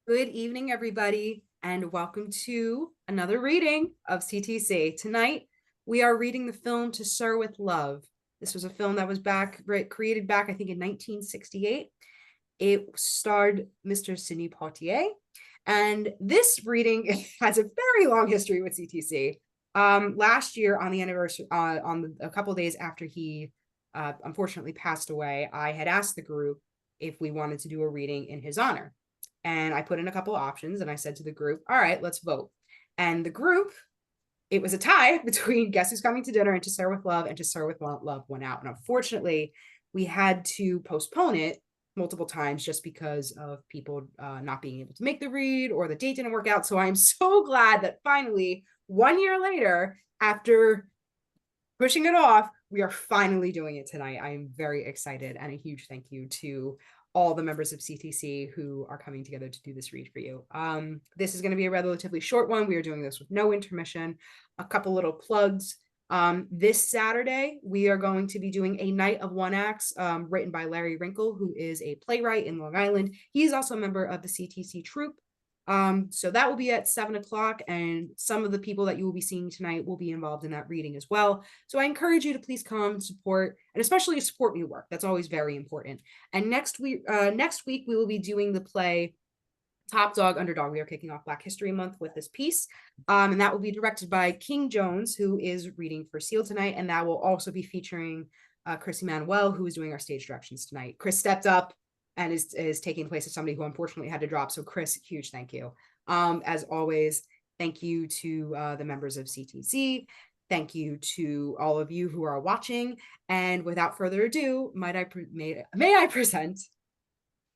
Good evening, everybody, and welcome to another reading of CTC. Tonight, we are reading the film To Sir with Love. This was a film that was created back, I think, in 1968. It starred Mr. Sidney Poitier, and this reading has a very long history with CTC. Last year, on the anniversary, a couple of days after he unfortunately passed away, I had asked the group if we wanted to do a reading in his honor. And I put in a couple of options and I said to the group, all right, let's vote. And the group, it was a tie between Guess Who's Coming to Dinner and To Sir with Love, and To Sir with Love went out. And unfortunately, we had to postpone it multiple times just because of people not being able to make the read or the date didn't work out. So I'm so glad that finally, 1 year later, after pushing it off, we are finally doing it tonight. I'm very excited, and a huge thank you to all the members of CTC who are coming together to do this read for you. This is going to be a relatively short one. We are doing this with no intermission. A couple little plugs. This Saturday, we are going to be doing a night of one acts written by Larry Wrinkle, who is a playwright in Long Island. He's also a member of the CTC troupe. So that will be at 7 o'clock, and some of the people that you will be seeing tonight will be involved in that reading as well. So I encourage you to please come support, and especially support new work. That's always very important. And next week we will be doing the play Top Dog Underdog. We are kicking off Black History Month with this piece, and that will be directed by King Jones, who is reading for Seal tonight, and that will also be featuring Chris Emanuel, who is doing our stage directions tonight. Chris stepped up and is taking place of somebody who unfortunately had to drop. So Chris, huge thank you. As always, thank you to the members of CTC. Thank you to all of you who are watching. And without further ado, may I present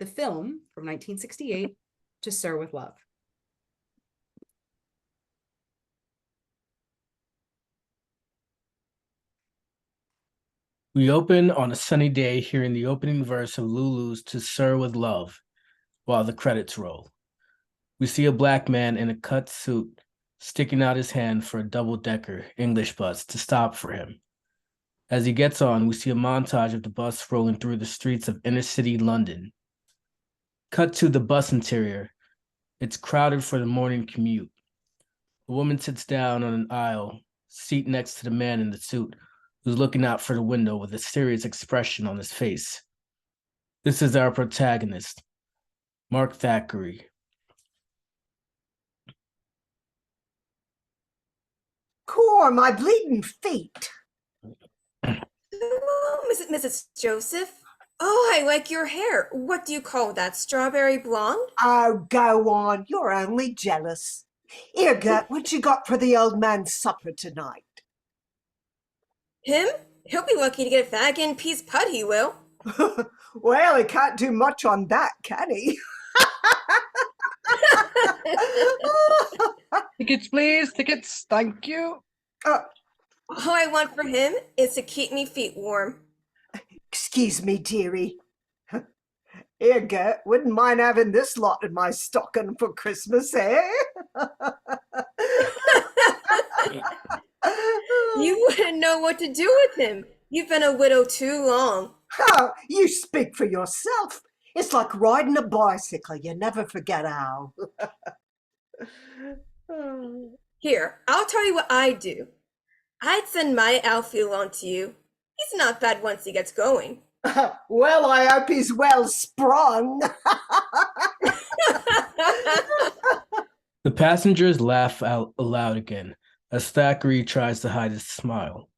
the film from 1968, To Sir with Love. We open on a sunny day hearing the opening verse of Lulu's To Sir with Love while the credits roll. We see a black man in a cut suit sticking out his hand for a double-decker English bus to stop for him. As he gets on, we see a montage of the bus rolling through the streets of inner-city London. Cut to the bus interior. It's crowded for the morning commute. A woman sits down on an aisle, seat next to the man in the suit, who's looking out for the window with a serious expression on his face. This is our protagonist, Mark Thackeray. Core, my bleeding feet. Hello, Mrs. Joseph. Oh, I like your hair. What do you call that, strawberry blonde? Oh, go on. You're only jealous. Here, Gert, what you got for the old man's supper tonight? Him? He'll be lucky to get a fag and peas pud, he will. Well, he can't do much on that, can he? Tickets, please. Tickets. Thank you. All I want for him is to keep me feet warm. Excuse me, dearie. Here, Gert, wouldn't mind having this lot in my stocking for Christmas, eh? You wouldn't know what to do with him. You've been a widow too long. Oh, you speak for yourself. It's like riding a bicycle. You never forget how. Here, I'll tell you what I'd do. I'd send my Alfie along to you. He's not bad once he gets going. Well, I hope he's well sprung. The passengers laugh out aloud again as Thackeray tries to hide his smile.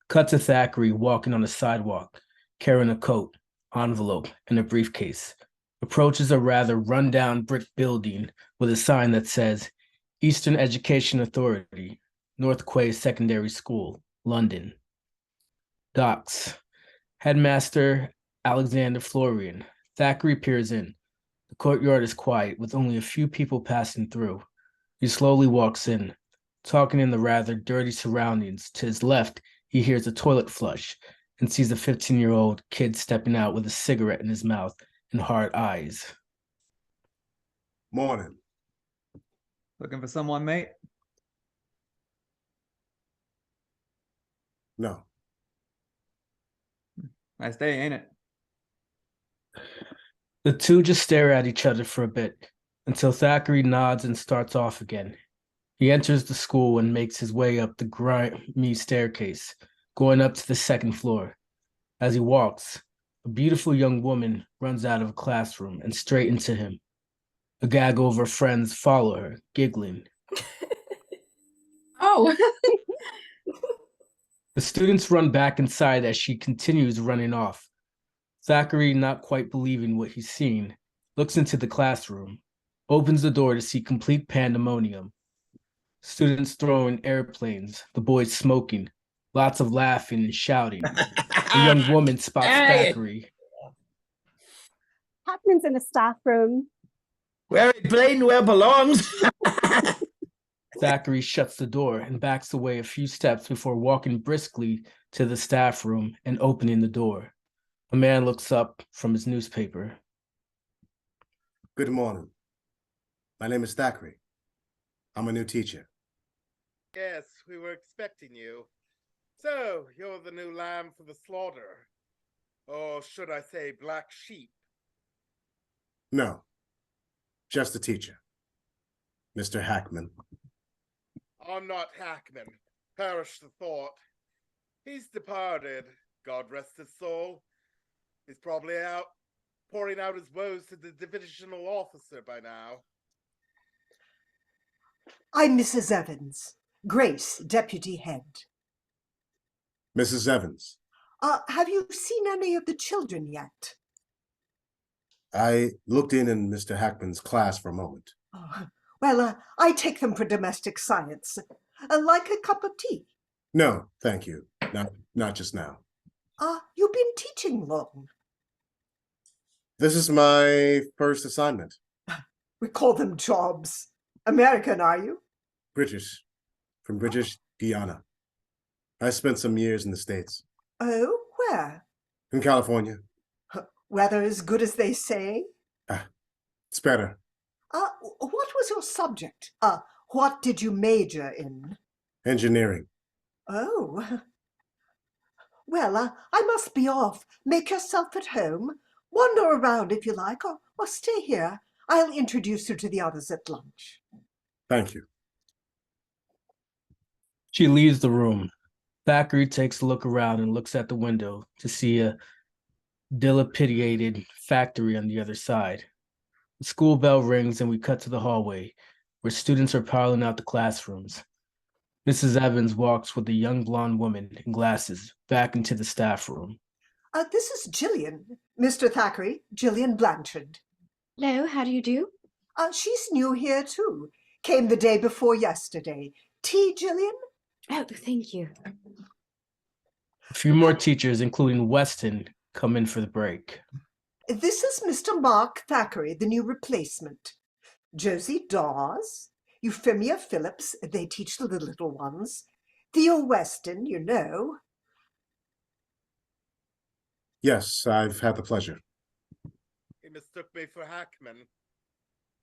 Cut to Thackeray walking on the sidewalk, carrying a coat, envelope, and a briefcase. Approaches a rather run-down brick building with a sign that says, Eastern Education Authority, North Quay Secondary School, London. Docks. Headmaster Alexander Florian. Thackeray peers in. The courtyard is quiet, with only a few people passing through. He slowly walks in, talking in the rather dirty surroundings. To his left, he hears a toilet flush and sees a 15-year-old kid stepping out with a cigarette in his mouth and hard eyes. Morning. Looking for someone, mate? No. Nice day, ain't it? The two just stare at each other for a bit, until Thackeray nods and starts off again. He enters the school and makes his way up the grimy staircase, going up to the second floor. As he walks, a beautiful young woman runs out of a classroom and straight into him. A gaggle of her friends follow her, giggling. Oh. The students run back inside as she continues running off. Thackeray, not quite believing what he's seen, looks into the classroom, opens the door to see complete pandemonium. Students throwing airplanes, the boys smoking, lots of laughing and shouting. The young woman spots Thackeray. Hackman's in the staff room. Where it plain well belongs. Thackeray shuts the door and backs away a few steps before walking briskly to the staff room and opening the door. A man looks up from his newspaper. Good morning. My name is Thackeray. I'm a new teacher. Yes, we were expecting you. So, you're the new lamb for the slaughter. Or should I say black sheep? No, just a teacher. Mr. Hackman. I'm not Hackman. Perish the thought. He's departed, God rest his soul. He's probably out pouring out his woes to the divisional officer by now. I'm Mrs. Evans, Grace, deputy head. Mrs. Evans. Have you seen any of the children yet? I looked in Mr. Hackman's class for a moment. Oh, well, I take them for domestic science. Like a cup of tea. No, thank you. Not just now. You've been teaching long. This is my first assignment. We call them jobs. American, are you? British. From British Guiana. I spent some years in the States. Oh, where? In California. Weather as good as they say? It's better. What was your subject? What did you major in? Engineering. Oh. Well, I must be off. Make yourself at home. Wander around if you like, or stay here. I'll introduce you to the others at lunch. Thank you. She leaves the room. Thackeray takes a look around and looks at the window to see a dilapidated factory on the other side. The school bell rings and we cut to the hallway, where students are piling out the classrooms. Mrs. Evans walks with a young blonde woman in glasses back into the staff room. This is Gillian. Mr. Thackeray, Gillian Blanchard. Hello, how do you do? She's new here too. Came the day before yesterday. Tea, Gillian? Oh, thank you. A few more teachers, including Weston, come in for the break. This is Mr. Mark Thackeray, the new replacement. Josie Dawes, Euphemia Phillips, they teach the little ones. Theo Weston, you know. Yes, I've had the pleasure. He mistook me for Hackman.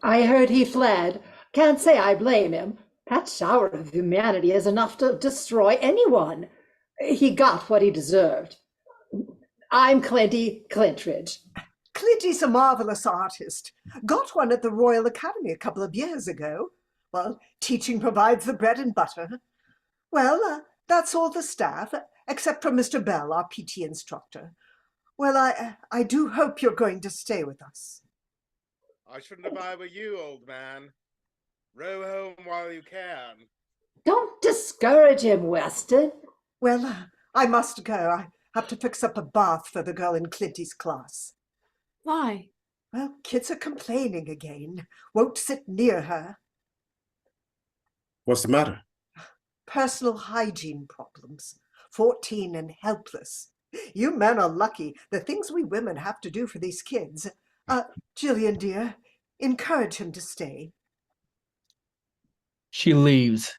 I heard he fled. Can't say I blame him. That shower of humanity is enough to destroy anyone. He got what he deserved. I'm Clinty Clintridge. Clinty's a marvelous artist. Got one at the Royal Academy a couple of years ago. Well, teaching provides the bread and butter. Well, that's all the staff, except for Mr. Bell, our PT instructor. Well, I do hope you're going to stay with us. I shouldn't if I were you, old man. Row home while you can. Don't discourage him, Weston. Well, I must go. I have to fix up a bath for the girl in Clinty's class. Why? Well, kids are complaining again. Won't sit near her. What's the matter? Personal hygiene problems. 14 and helpless. You men are lucky. The things we women have to do for these kids. Gillian, dear, encourage him to stay. She leaves.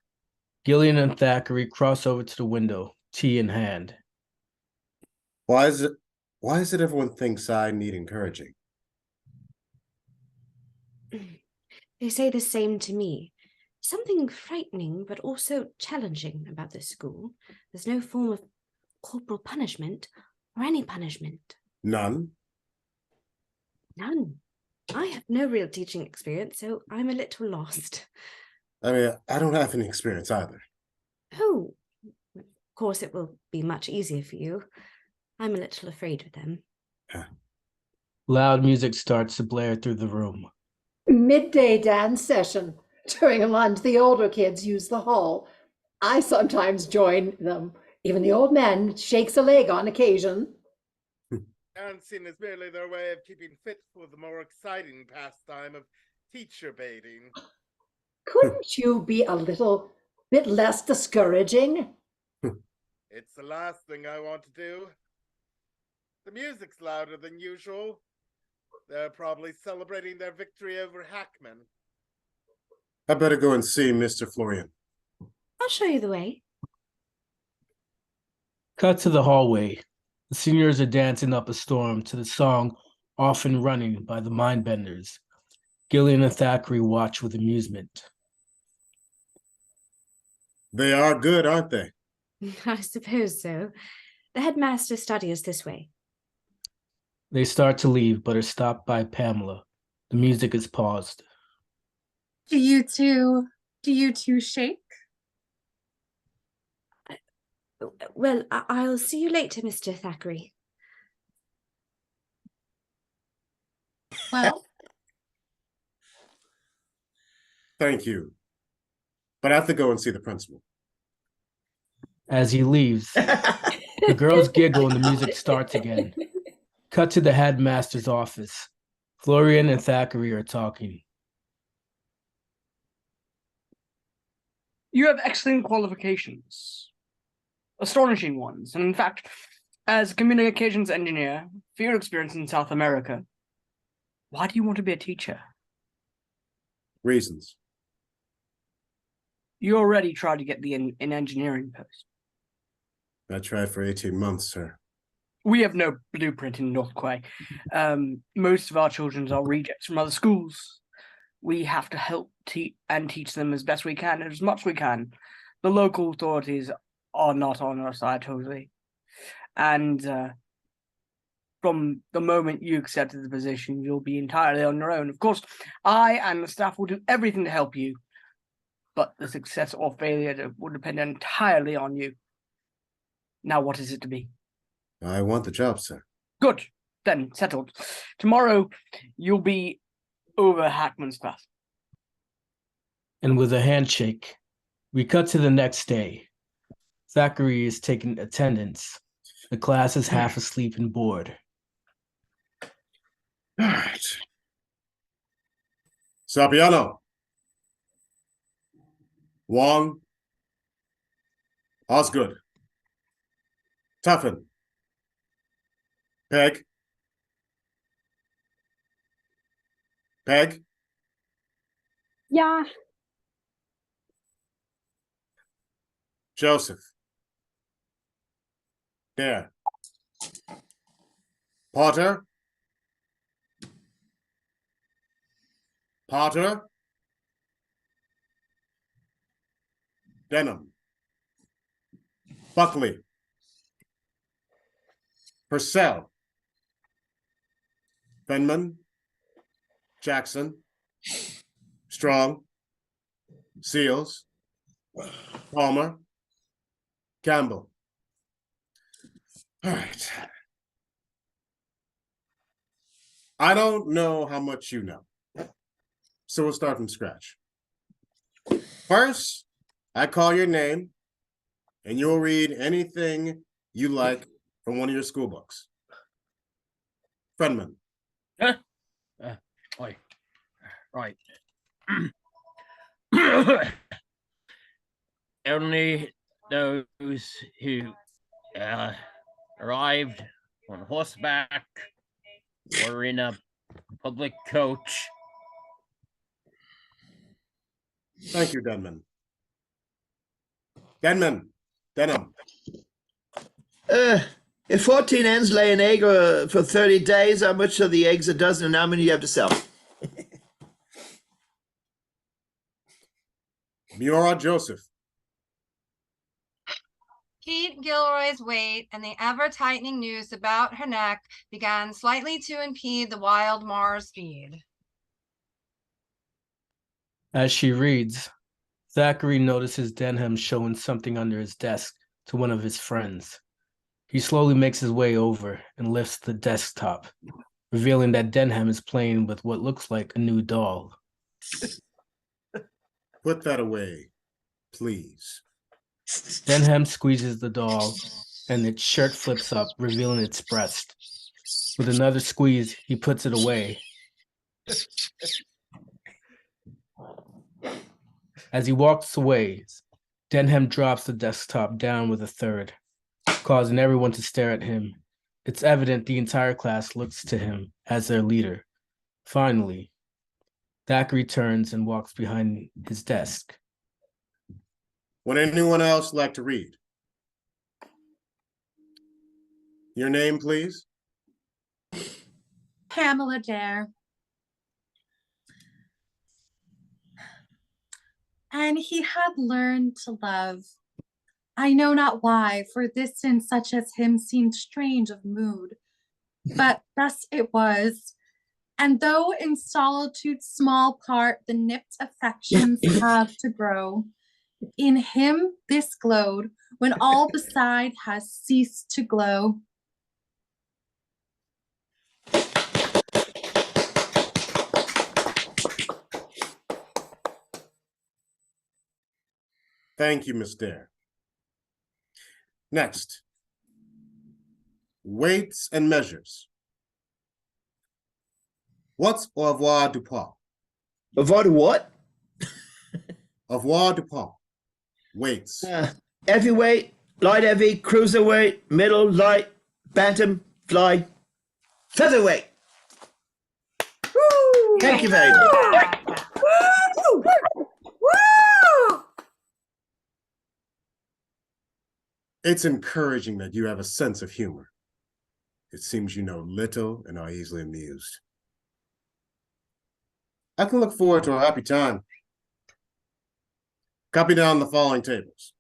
Gillian and Thackeray cross over to the window, tea in hand. Why is it everyone thinks I need encouraging? They say the same to me. Something frightening, but also challenging about this school. There's no form of corporal punishment or any punishment. None? None. I have no real teaching experience, so I'm a little lost. I mean, I don't have any experience either. Oh, of course it will be much easier for you. I'm a little afraid of them. Loud music starts to blare through the room. Midday dance session. During lunch, the older kids use the hall. I sometimes join them. Even the old man shakes a leg on occasion. Dancing is merely their way of keeping fit for the more exciting pastime of teacher baiting. Couldn't you be a little bit less discouraging? It's the last thing I want to do. The music's louder than usual. They're probably celebrating their victory over Hackman. I better go and see Mr. Florian. I'll show you the way. Cut to the hallway. The seniors are dancing up a storm to the song Often Running by the Mindbenders. Gillian and Thackeray watch with amusement. They are good, aren't they? I suppose so. The headmaster's study is this way. They start to leave, but are stopped by Pamela. The music is paused. Do you two shake? Well, I'll see you later, Mr. Thackeray. Well, Thank you. But I have to go and see the principal. As he leaves, the girls giggle and the music starts again. Cut to the headmaster's office. Florian and Thackeray are talking. You have excellent qualifications. Astonishing ones. And in fact, as a communications engineer, for your experience in South America, why do you want to be a teacher? Reasons. You already tried to get an engineering post. I tried for 18 months, sir. We have no blueprint in North Quay. Most of our children are rejects from other schools. We have to help teach them as best we can, and as much we can. The local authorities are not on our side totally. And from the moment you accepted the position, you'll be entirely on your own. Of course, I and the staff will do everything to help you, but the success or failure will depend entirely on you. Now, what is it to be? I want the job, sir. Good. Then, settled. Tomorrow, you'll be over Hackman's class. And with a handshake, we cut to the next day. Thackeray is taking attendance. The class is half asleep and bored. All right. Sapiano. Wong. Osgood. Tuffin. Peg. Peg. yeah. Joseph. There. Potter. Potter. Denham. Buckley. Purcell. Fenman. Jackson. Strong. Seals. Palmer. Campbell. All right. I don't know how much you know, so we'll start from scratch. First, I call your name, and you'll read anything you like from one of your school books. Friendman. Right. Only those who arrived on horseback or in a public coach. Thank you, Denman. Denham. If 14 hens lay an egg for 30 days, how much are the eggs a dozen and how many do you have to sell? Miora Joseph. Pete Gilroy's weight and the ever-tightening noose about her neck began slightly to impede the wild Mar's speed. As she reads, Thackeray notices Denham showing something under his desk to one of his friends. He slowly makes his way over and lifts the desktop, revealing that Denham is playing with what looks like a new doll. Put that away, please. Denham squeezes the doll, and its shirt flips up, revealing its breast. With another squeeze, he puts it away. As he walks away, Denham drops the desktop down with a third, causing everyone to stare at him. It's evident the entire class looks to him as their leader. Finally, Thackeray turns and walks behind his desk. Would anyone else like to read? Your name, please? Pamela Dare. And he had learned to love. I know not why, for this in such as him seemed strange of mood. But thus it was. And though in solitude's small part the nipped affections have to grow, in him this glowed, when all beside has ceased to glow. Thank you, Miss Dare. Next, weights and measures. What's au revoir du pas? Au revoir to what? Au revoir du pas. Weights. Heavyweight, light heavy, cruiserweight, middle, light, bantam, fly, featherweight. Woo! Thank you very much. Woo! Woo! It's encouraging that you have a sense of humor. It seems you know little and are easily amused. I can look forward to a happy time. Copy down the following tables.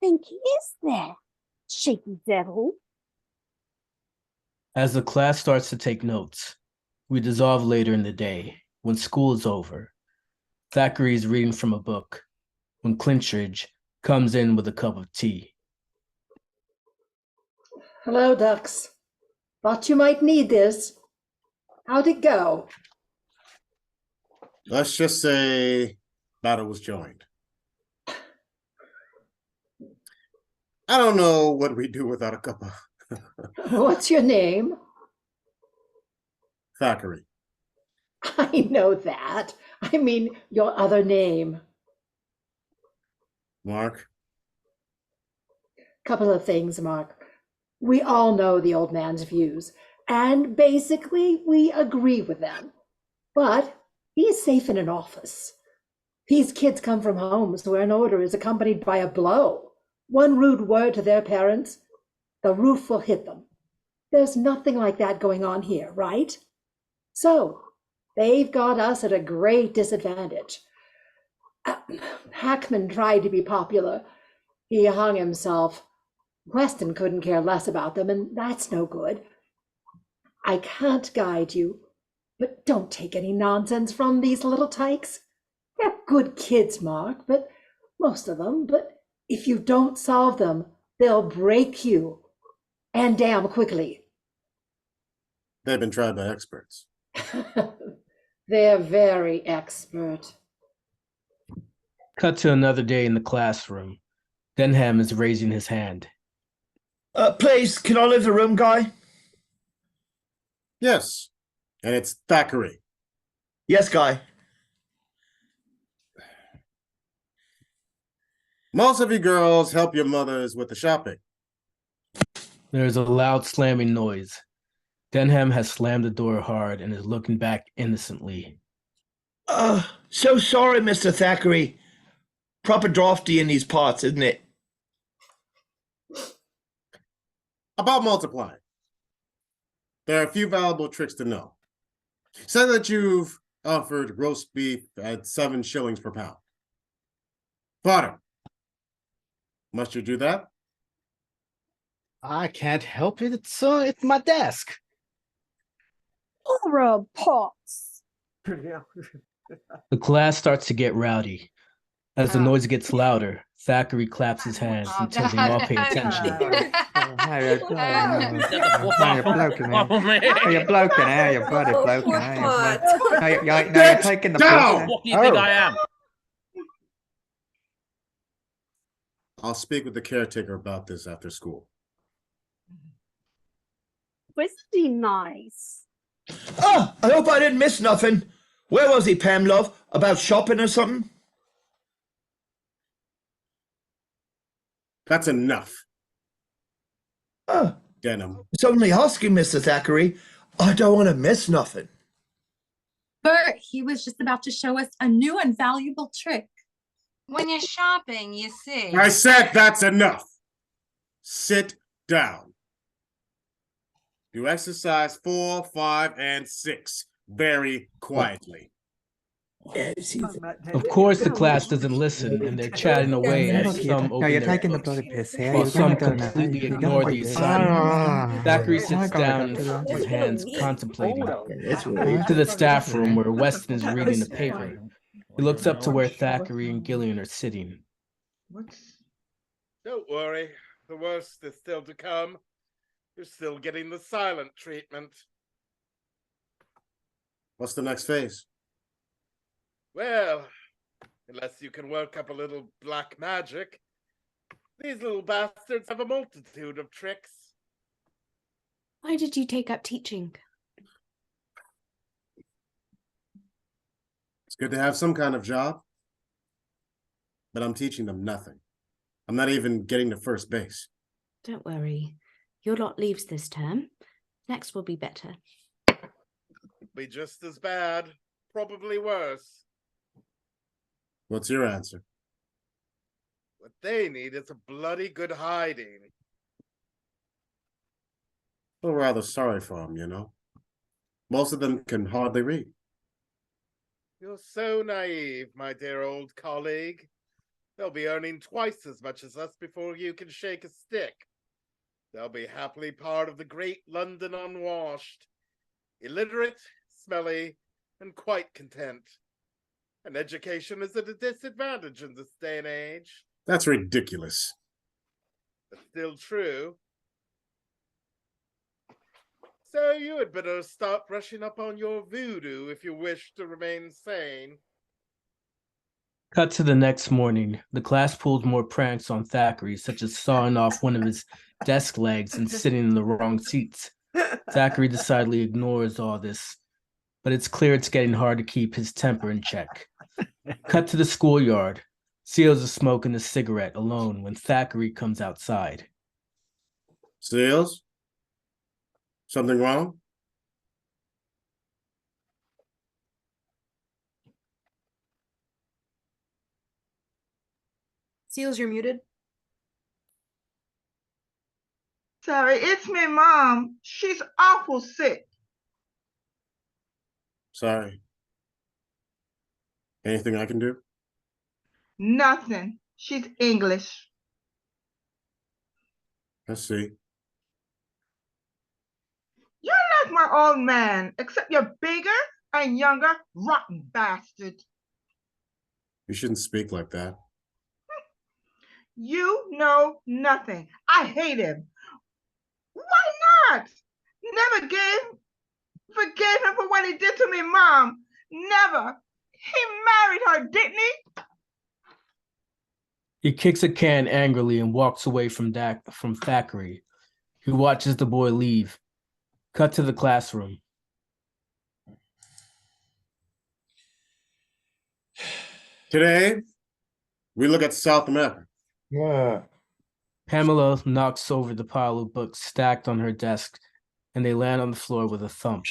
Think he is there, shaky devil. As the class starts to take notes, we dissolve later in the day, when school is over. Thackeray is reading from a book, when Clintridge comes in with a cup of tea. Hello, ducks. Thought you might need this. How'd it go? Let's just say battle was joined. I don't know what we do without a cup of What's your name? Thackeray. I know that. I mean, your other name. Mark. Couple of things, Mark. We all know the old man's views, and basically we agree with them. But he's safe in an office. These kids come from homes where an order is accompanied by a blow. One rude word to their parents, the roof will hit them. There's nothing like that going on here, right? So they've got us at a great disadvantage. Hackman tried to be popular. He hung himself. Weston couldn't care less about them, and that's no good. I can't guide you, but don't take any nonsense from these little tykes. They're good kids, Mark, but most of them, but if you don't solve them, they'll break you, and damn quickly. They've been tried by experts. They're very expert. Cut to another day in the classroom. Denham is raising his hand. Please, can I leave the room, Guy? Yes, and it's Thackeray. Yes, Guy. Most of you girls help your mothers with the shopping. There is a loud slamming noise. Denham has slammed the door hard and is looking back innocently. So sorry, Mr. Thackeray. Proper drafty in these parts, isn't it? About multiplying. There are a few valuable tricks to know. Say that you've offered roast beef at 7 shillings per pound. Potter, must you do that? I can't help it. It's my desk. Horror pots. The class starts to get rowdy. As the noise gets louder, Thackeray claps his hands until they all pay attention. How you bloking now? How you bloking now? You bloody bloking now? You're taking the piss. What do you think I am? I'll speak with the caretaker about this after school. Pretty nice. Oh, I hope I didn't miss nothing. Where was he, Pam, love? About shopping or something? That's enough. Oh, Denim. it's only asking, Mr. Thackeray. I don't want to miss nothing. Bert, he was just about to show us a new and valuable trick. When you're shopping, you see. I said that's enough. Sit down. Do exercise 4, 5, and 6 very quietly. Of course, the class doesn't listen, and they're chatting away as some open you're their taking the books, bloody piss here. while You're some gonna go now. completely You're ignore gonna the go. assignment. Thackeray sits I gotta down go. in front of his hands, contemplating. Right. To the staff room where Weston is reading the paper. He looks up to where Thackeray and Gillian are sitting. Don't worry, the worst is still to come. You're still getting the silent treatment. What's the next phase? Well, unless you can work up a little black magic, these little bastards have a multitude of tricks. Why did you take up teaching? It's good to have some kind of job, but I'm teaching them nothing. I'm not even getting to first base. Don't worry. Your lot leaves this term. Next will be better. Be just as bad, probably worse. What's your answer? What they need is a bloody good hiding. I feel rather sorry for them, you know. Most of them can hardly read. You're so naive, my dear old colleague. They'll be earning twice as much as us before you can shake a stick. They'll be happily part of the great London unwashed, illiterate, smelly, and quite content. And education is at a disadvantage in this day and age. That's ridiculous. But still true. So you had better start brushing up on your voodoo if you wish to remain sane. Cut to the next morning. The class pulls more pranks on Thackeray, such as sawing off one of his desk legs and sitting in the wrong seats. Thackeray decidedly ignores all this, but it's clear it's getting hard to keep his temper in check. Cut to the schoolyard. Seals is smoking a cigarette alone when Thackeray comes outside. Seals? Something wrong? Seals, you're muted. Sorry, it's me, Mom. She's awful sick. Sorry. Anything I can do? Nothing. She's English. I see. You're like my old man, except you're bigger and younger, rotten bastard. You shouldn't speak like that. You know nothing. I hate him. Why not? Forgave him for what he did to me, Mom. Never. He married her, didn't he? He kicks a can angrily and walks away from Thackeray, who watches the boy leave. Cut to the classroom. Today, we look at South America. Yeah. Pamela knocks over the pile of books stacked on her desk, and they land on the floor with a thump.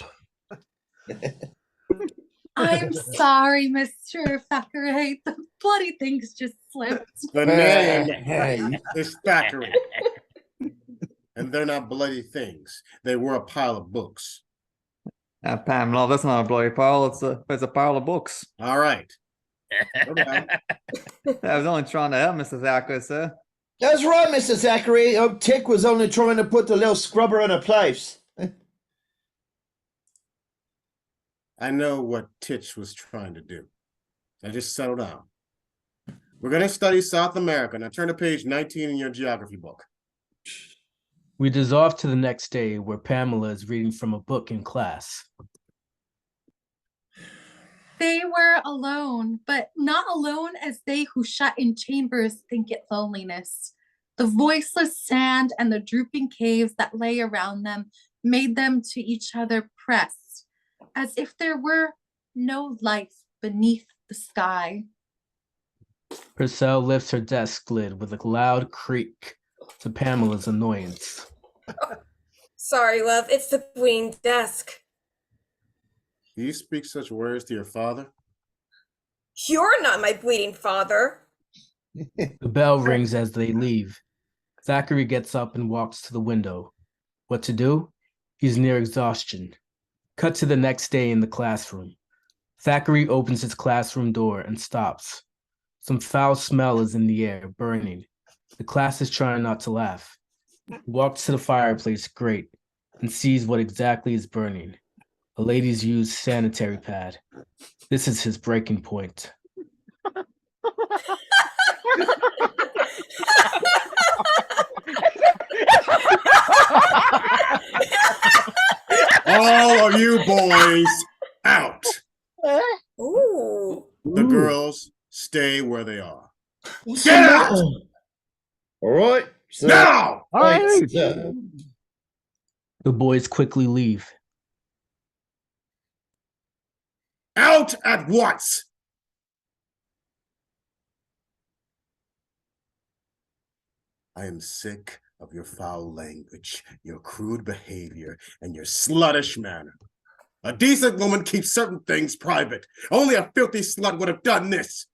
I'm sorry, Mr. Thackeray. The bloody things just slipped. The name is Thackeray. And they're not bloody things. They were a pile of books. Pam, love, that's not a bloody pile. It's a pile of books. All right. Okay. I was only trying to help Mr. Thackeray, sir. That's right, Mr. Thackeray. Tick was only trying to put the little scrubber in her place. I know what Titch was trying to do. Now just settle down. We're going to study South America. Now turn to page 19 in your geography book. We dissolve to the next day where Pamela is reading from a book in class. They were alone, but not alone as they who shut in chambers think it loneliness. The voiceless sand and the drooping caves that lay around them made them to each other pressed, as if there were no life beneath the sky. Purcell lifts her desk lid with a loud creak to Pamela's annoyance. Sorry, love, it's the queen desk. Do you speak such words to your father? You're not my bleeding father. The bell rings as they leave. Thackeray gets up and walks to the window. What to do? He's near exhaustion. Cut to the next day in the classroom. Thackeray opens his classroom door and stops. Some foul smell is in the air, burning. The class is trying not to laugh. He walks to the fireplace grate and sees what exactly is burning. A lady's used sanitary pad. This is his breaking point. All of you boys out. Ooh. The girls stay where they are. What's Get the out! matter? All right. So, Now! Right, The boys quickly leave. Out at once! I am sick of your foul language, your crude behavior, and your sluttish manner. A decent woman keeps certain things private. Only a filthy slut would have done this.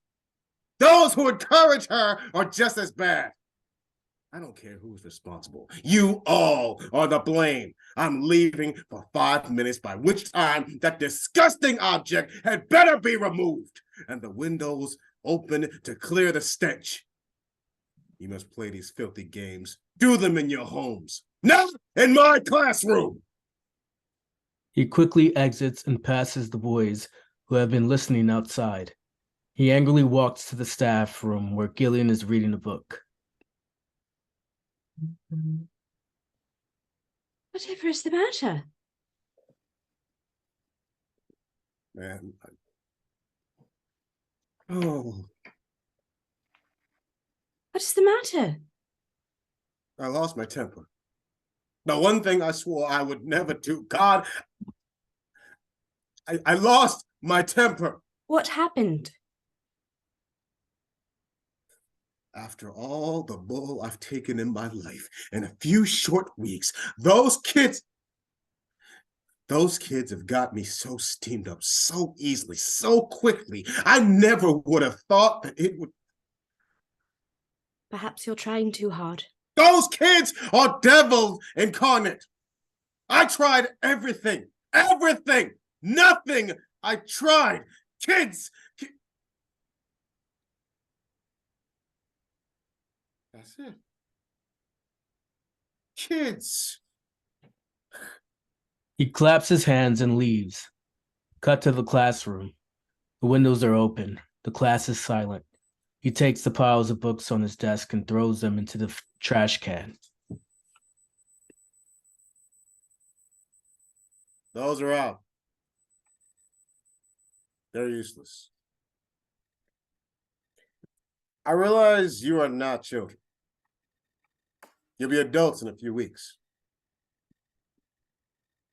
Those who encourage her are just as bad. I don't care who's responsible. You all are the blame. I'm leaving for 5 minutes, by which time that disgusting object had better be removed and the windows open to clear the stench. You must play these filthy games. Do them in your homes, not in my classroom. He quickly exits and passes the boys who have been listening outside. He angrily walks to the staff room where Gillian is reading a book. Whatever is the matter? Man, oh, What is the matter? I lost my temper. The one thing I swore I would never do. God, I lost my temper. What happened? After all the bull I've taken in my life, in a few short weeks, those kids have got me so steamed up so easily, so quickly. I never would have thought that it would. Perhaps you're trying too hard. Those kids are devils incarnate. I tried everything, nothing I tried. Kids. That's it. Kids. He claps his hands and leaves. Cut to the classroom. The windows are open. The class is silent. He takes the piles of books on his desk and throws them into the trash can. Those are out. They're useless. I realize you are not children. You'll be adults in a few weeks.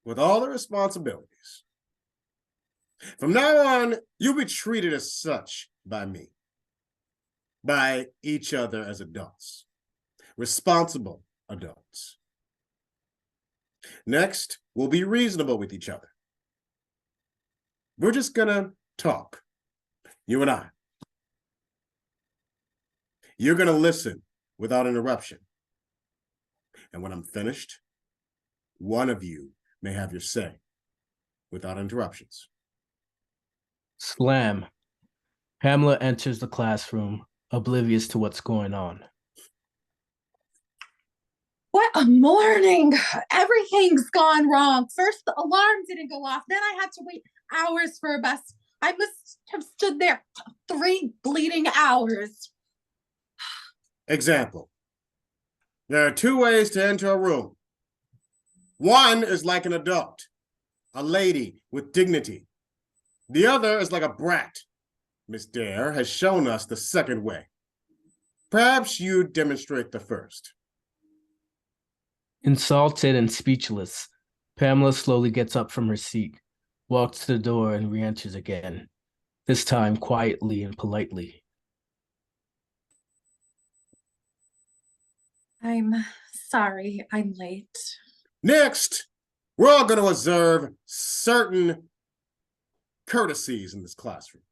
With all the responsibilities. From now on, you'll be treated as such by me. By each other as adults. Responsible adults. Next, we'll be reasonable with each other. We're just gonna talk. You and I. You're gonna listen without interruption. And when I'm finished, one of you may have your say without interruptions. Slam. Pamela enters the classroom, oblivious to what's going on. What a morning! Everything's gone wrong. First, the alarm didn't go off. Then I had to wait hours for a bus. I must have stood there 3 bleeding hours. Example. There are 2 ways to enter a room. One is like an adult, a lady with dignity. The other is like a brat. Miss Dare has shown us the second way. Perhaps you demonstrate the first. Insulted and speechless, Pamela slowly gets up from her seat, walks to the door, and re-enters again, this time quietly and politely. I'm sorry I'm late. Next, we're all going to observe certain courtesies in this classroom.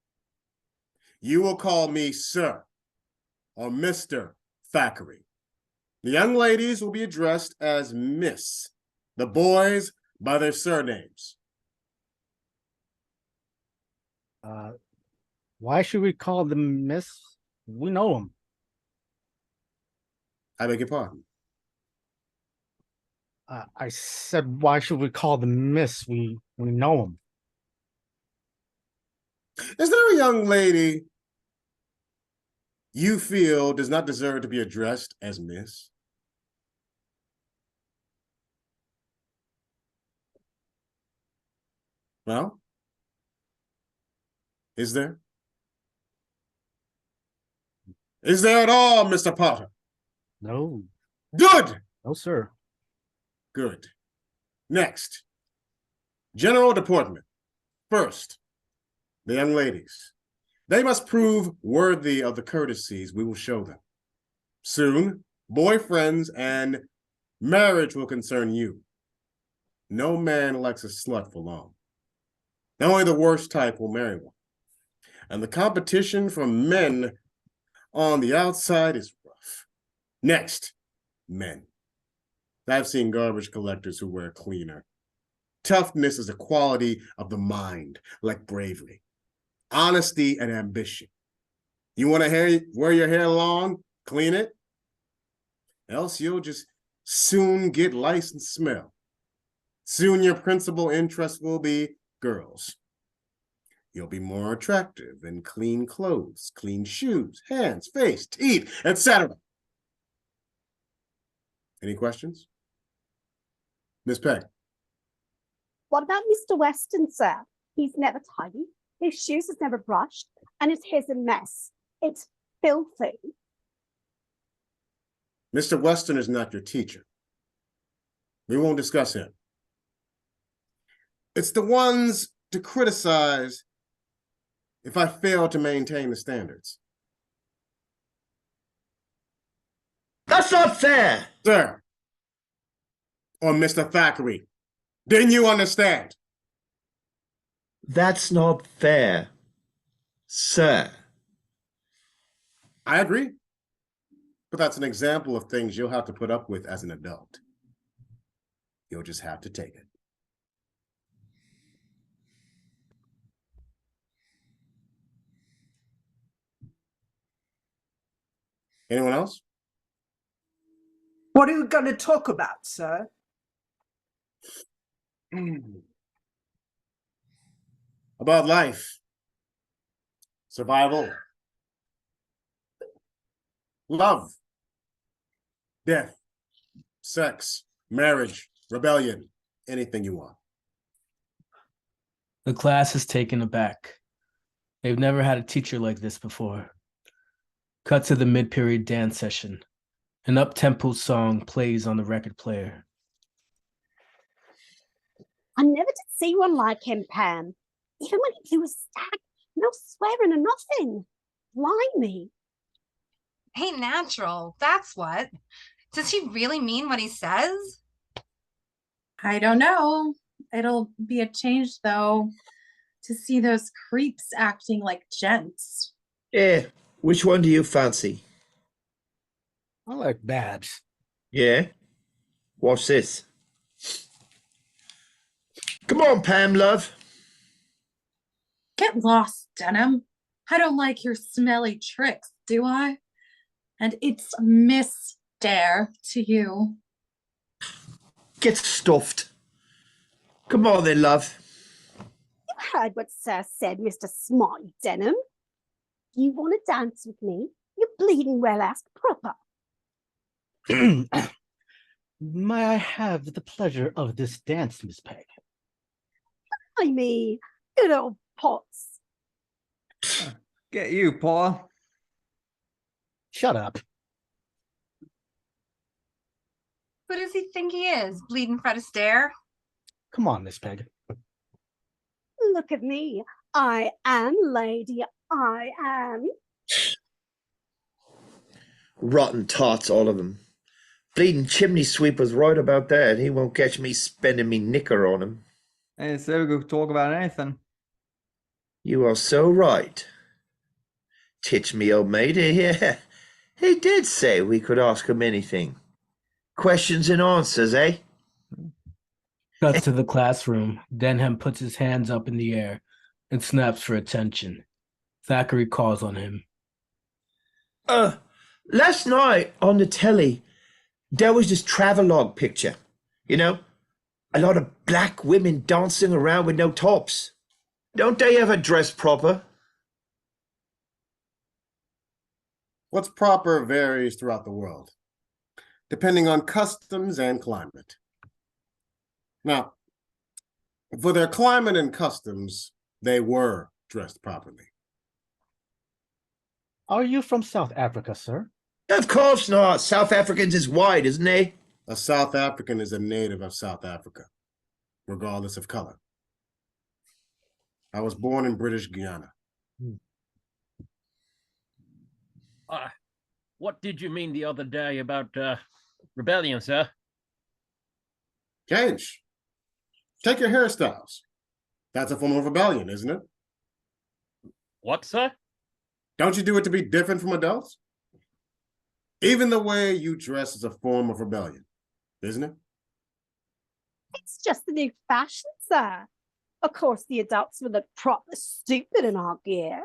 You will call me Sir or Mr. Thackeray. The young ladies will be addressed as Miss, the boys by their surnames. Why should we call them Miss? We know them. I beg your pardon? I said, why should we call them Miss? We know them. Is there a young lady you feel does not deserve to be addressed as Miss? Well, is there? Is there at all, Mr. Potter? No. Good! No, sir. Good. Next, general deportment. First, the young ladies. They must prove worthy of the courtesies we will show them. Soon, boyfriends and marriage will concern you. No man likes a slut for long. Only the worst type will marry one. And the competition from men on the outside is rough. Next, men. I've seen garbage collectors who wear cleaner. Toughness is a quality of the mind, like bravery, honesty, and ambition. You want to wear your hair long? Clean it. Else you'll just soon get lice and smell. Soon your principal interest will be girls. You'll be more attractive in clean clothes, clean shoes, hands, face, teeth, etc. Any questions? Miss Peck. What about Mr. Weston, sir? He's never tidy, his shoes is never brushed, and his hair's a mess. It's filthy. Mr. Weston is not your teacher. We won't discuss him. It's the ones to criticize if I fail to maintain the standards. That's not fair! Sir, or Mr. Thackeray, didn't you understand? That's not fair, sir. I agree. But that's an example of things you'll have to put up with as an adult. You'll just have to take it. Anyone else? What are you going to talk about, sir? About life, survival, love, death, sex, marriage, rebellion, anything you want. The class is taken aback. They've never had a teacher like this before. Cut to the mid-period dance session. An up-tempo song plays on the record player. I never did see one like him, Pam. Even when he blew a stag, no swearing or nothing. Blimey. Ain't natural, that's what. Does he really mean what he says? I don't know. It'll be a change, though, to see those creeps acting like gents. Yeah, which one do you fancy? I like Babs. Yeah? What's this? Come on, Pam, love. Get lost, Denham. I don't like your smelly tricks, do I? And it's Miss Dare to you. Get stuffed. Come on then, love. You heard what Sir said, Mr. Smarty Denham. You want to dance with me? You bleeding well asked proper. May I have the pleasure of this dance, Miss Peg? I mean, good old Potts. Get you, Paul. Shut up. Who does he think he is? Bleeding Fred Astaire? Come on, Miss Peg. Look at me. I am lady. I am. Rotten tots, all of them. Bleeding chimney sweeper's right about that. He won't catch me spending me knicker on him. Hey, so we could talk about anything. You are so right. Titch me, old mate. Yeah, he did say we could ask him anything. Questions and answers, eh? Cuts to the classroom. Denham puts his hands up in the air and snaps for attention. Thackeray calls on him. Last night on the telly, there was this travelogue picture. You know, a lot of black women dancing around with no tops. Don't they ever dress proper? What's proper varies throughout the world, depending on customs and climate. Now, for their climate and customs, they were dressed properly. Are you from South Africa, sir? Of course not. South Africans is white, isn't they? A South African is a native of South Africa, regardless of color. I was born in British Guiana. What did you mean the other day about rebellion, sir? Change. Take your hairstyles. That's a form of rebellion, isn't it? What, sir? Don't you do it to be different from adults? Even the way you dress is a form of rebellion, isn't it? It's just the new fashion, sir. Of course, the adults will look proper stupid in our gear.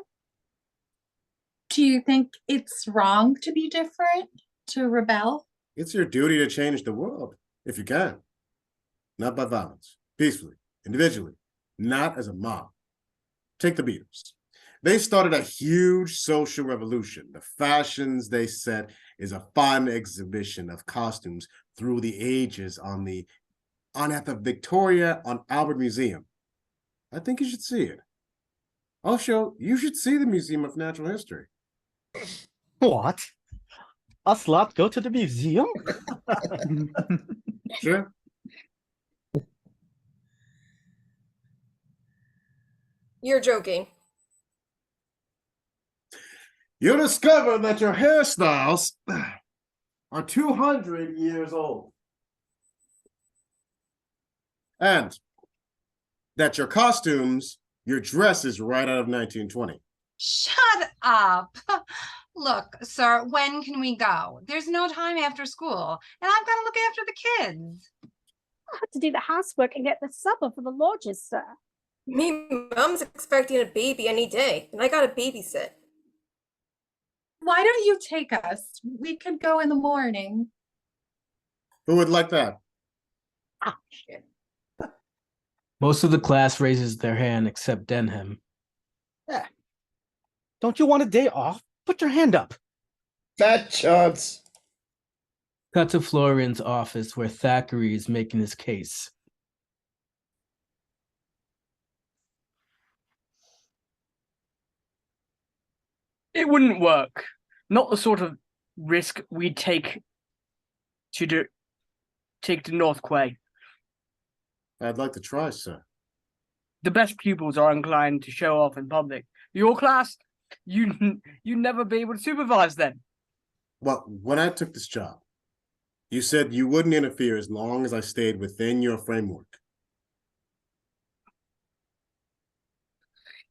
Do you think it's wrong to be different, to rebel? It's your duty to change the world, if you can. Not by violence, peacefully, individually, not as a mob. Take the Beatles. They started a huge social revolution. The fashions they set is a fun exhibition of costumes through the ages on at the Victoria on Albert Museum. I think you should see it. Also, you should see the Museum of Natural History. What? Us lot go to the museum? Sure. You're joking. You'll discover that your hairstyles are 200 years old. And that your costumes, your dress is right out of 1920. Shut up. Look, sir, when can we go? There's no time after school, and I've got to look after the kids. I have to do the housework and get the supper for the lodgers, sir. Me, Mom's expecting a baby any day, and I gotta babysit. Why don't you take us? We could go in the morning. Who would like that? Ah, shit. Most of the class raises their hand except Denham. Yeah. Don't you want a day off? Put your hand up. Fat chance. Cut to Florian's office where Thackeray is making his case. It wouldn't work. Not the sort of risk we'd take to North Quay. I'd like to try, sir. The best pupils are inclined to show off in public. Your class, you'd never be able to supervise them. Well, when I took this job, you said you wouldn't interfere as long as I stayed within your framework.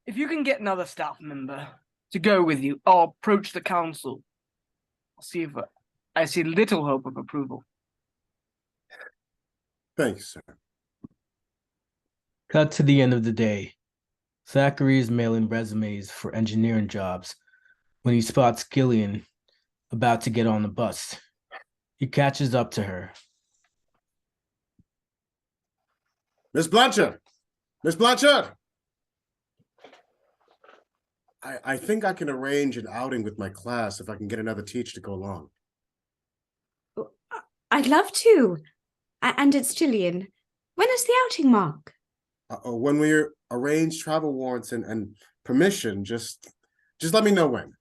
If you can get another staff member to go with you, I'll approach the council. I'll see if I see little hope of approval. Thanks, sir. Cut to the end of the day. Thackeray is mailing resumes for engineering jobs when he spots Gillian about to get on the bus. He catches up to her. Miss Blanchard! Miss Blanchard! I think I can arrange an outing with my class if I can get another teacher to go along. I'd love to. And it's Gillian. When is the outing, Mark? When we arrange travel warrants and permission, just let me know when.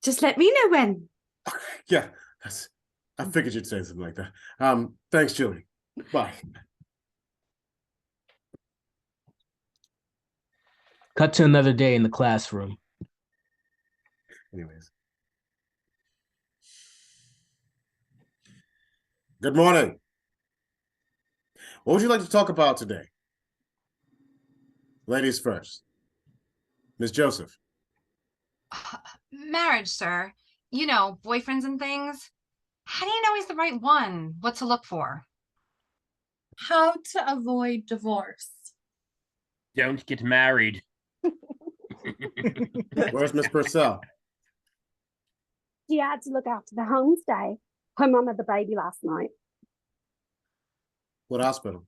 Just let me know when. Yeah, I figured you'd say something like that. Thanks, Julie. Bye. Cut to another day in the classroom. Anyways. Good morning. What would you like to talk about today? Ladies first. Miss Joseph. Marriage, sir. You know, boyfriends and things. How do you know he's the right one? What to look for? How to avoid divorce. Don't get married. Where's Miss Purcell? She had to look after the homestay. Her mum had the baby last night. What hospital?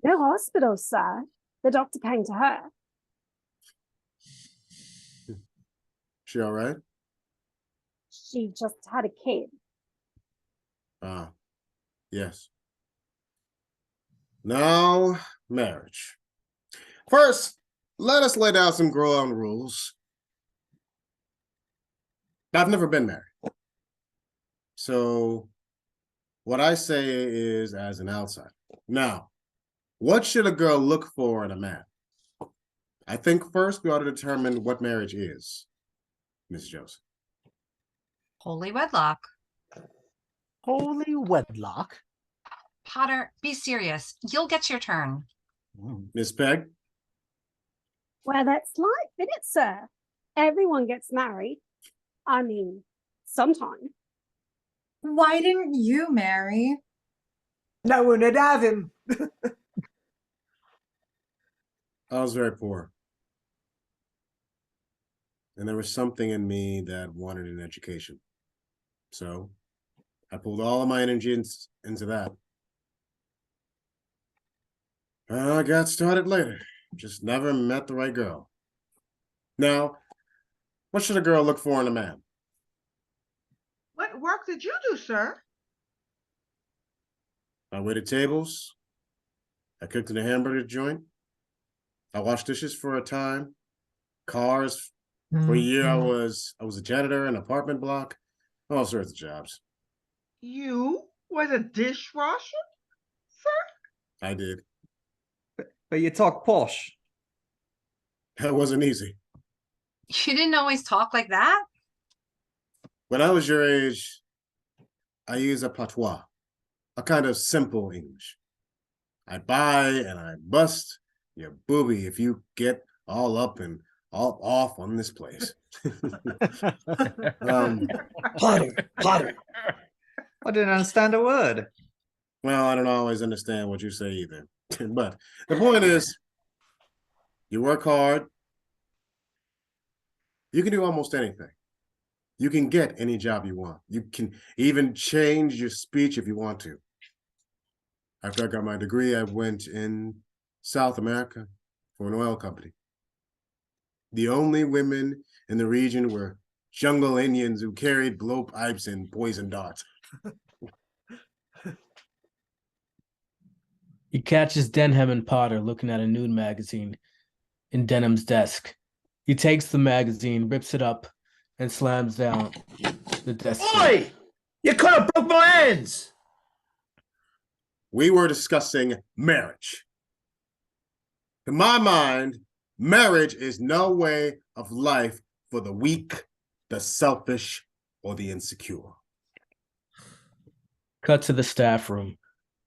No hospital, sir. The doctor came to her. She all right? She just had a kid. Ah, yes. Now, marriage. First, let us lay down some ground rules. I've never been married. So, what I say is as an outsider. Now, what should a girl look for in a man? I think first we ought to determine what marriage is, Miss Joseph. Holy wedlock. Holy wedlock? Potter, be serious. You'll get your turn. Miss Peg? Well, that's life, isn't it, sir? Everyone gets married. I mean, sometime. Why didn't you marry? No one would have him. I was very poor. And there was something in me that wanted an education. So I pulled all of my energy into that. I got started later. Just never met the right girl. Now, what should a girl look for in a man? What work did you do, sir? I waited tables. I cooked in a hamburger joint. I washed dishes for a time. Cars. For a year, I was a janitor in an apartment block. All sorts of jobs. You was a dishwasher, sir? I did. But you talk posh. That wasn't easy. You didn't always talk like that? When I was your age, I used a patois, a kind of simple English. I buy and I bust your booby if you get all up and all off on this place. Potter. I didn't understand a word. Well, I don't always understand what you say either. But the point is, you work hard. You can do almost anything. You can get any job you want. You can even change your speech if you want to. After I got my degree, I went in South America for an oil company. The only women in the region were jungle Indians who carried blowpipes and poison darts. He catches Denham and Potter looking at a nude magazine in Denham's desk. He takes the magazine, rips it up, and slams down the desk. Oi! You could have broke my hands! We were discussing marriage. To my mind, marriage is no way of life for the weak, the selfish, or the insecure. Cut to the staff room.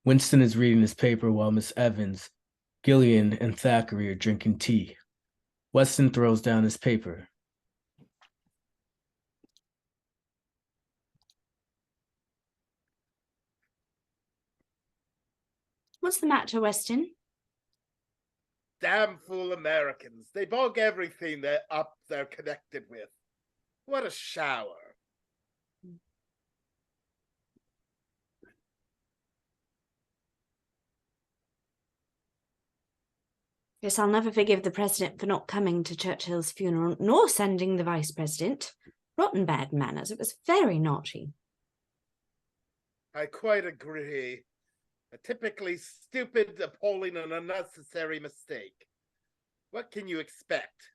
Winston is reading his paper while Miss Evans, Gillian, and Thackeray are drinking tea. Weston throws down his paper. What's the matter, Weston? Damn fool Americans. They bog everything they're connected with. What a shower. Guess I'll never forgive the president for not coming to Churchill's funeral, nor sending the vice president. Rotten bad manners. It was very naughty. I quite agree. A typically stupid, appalling, and unnecessary mistake. What can you expect?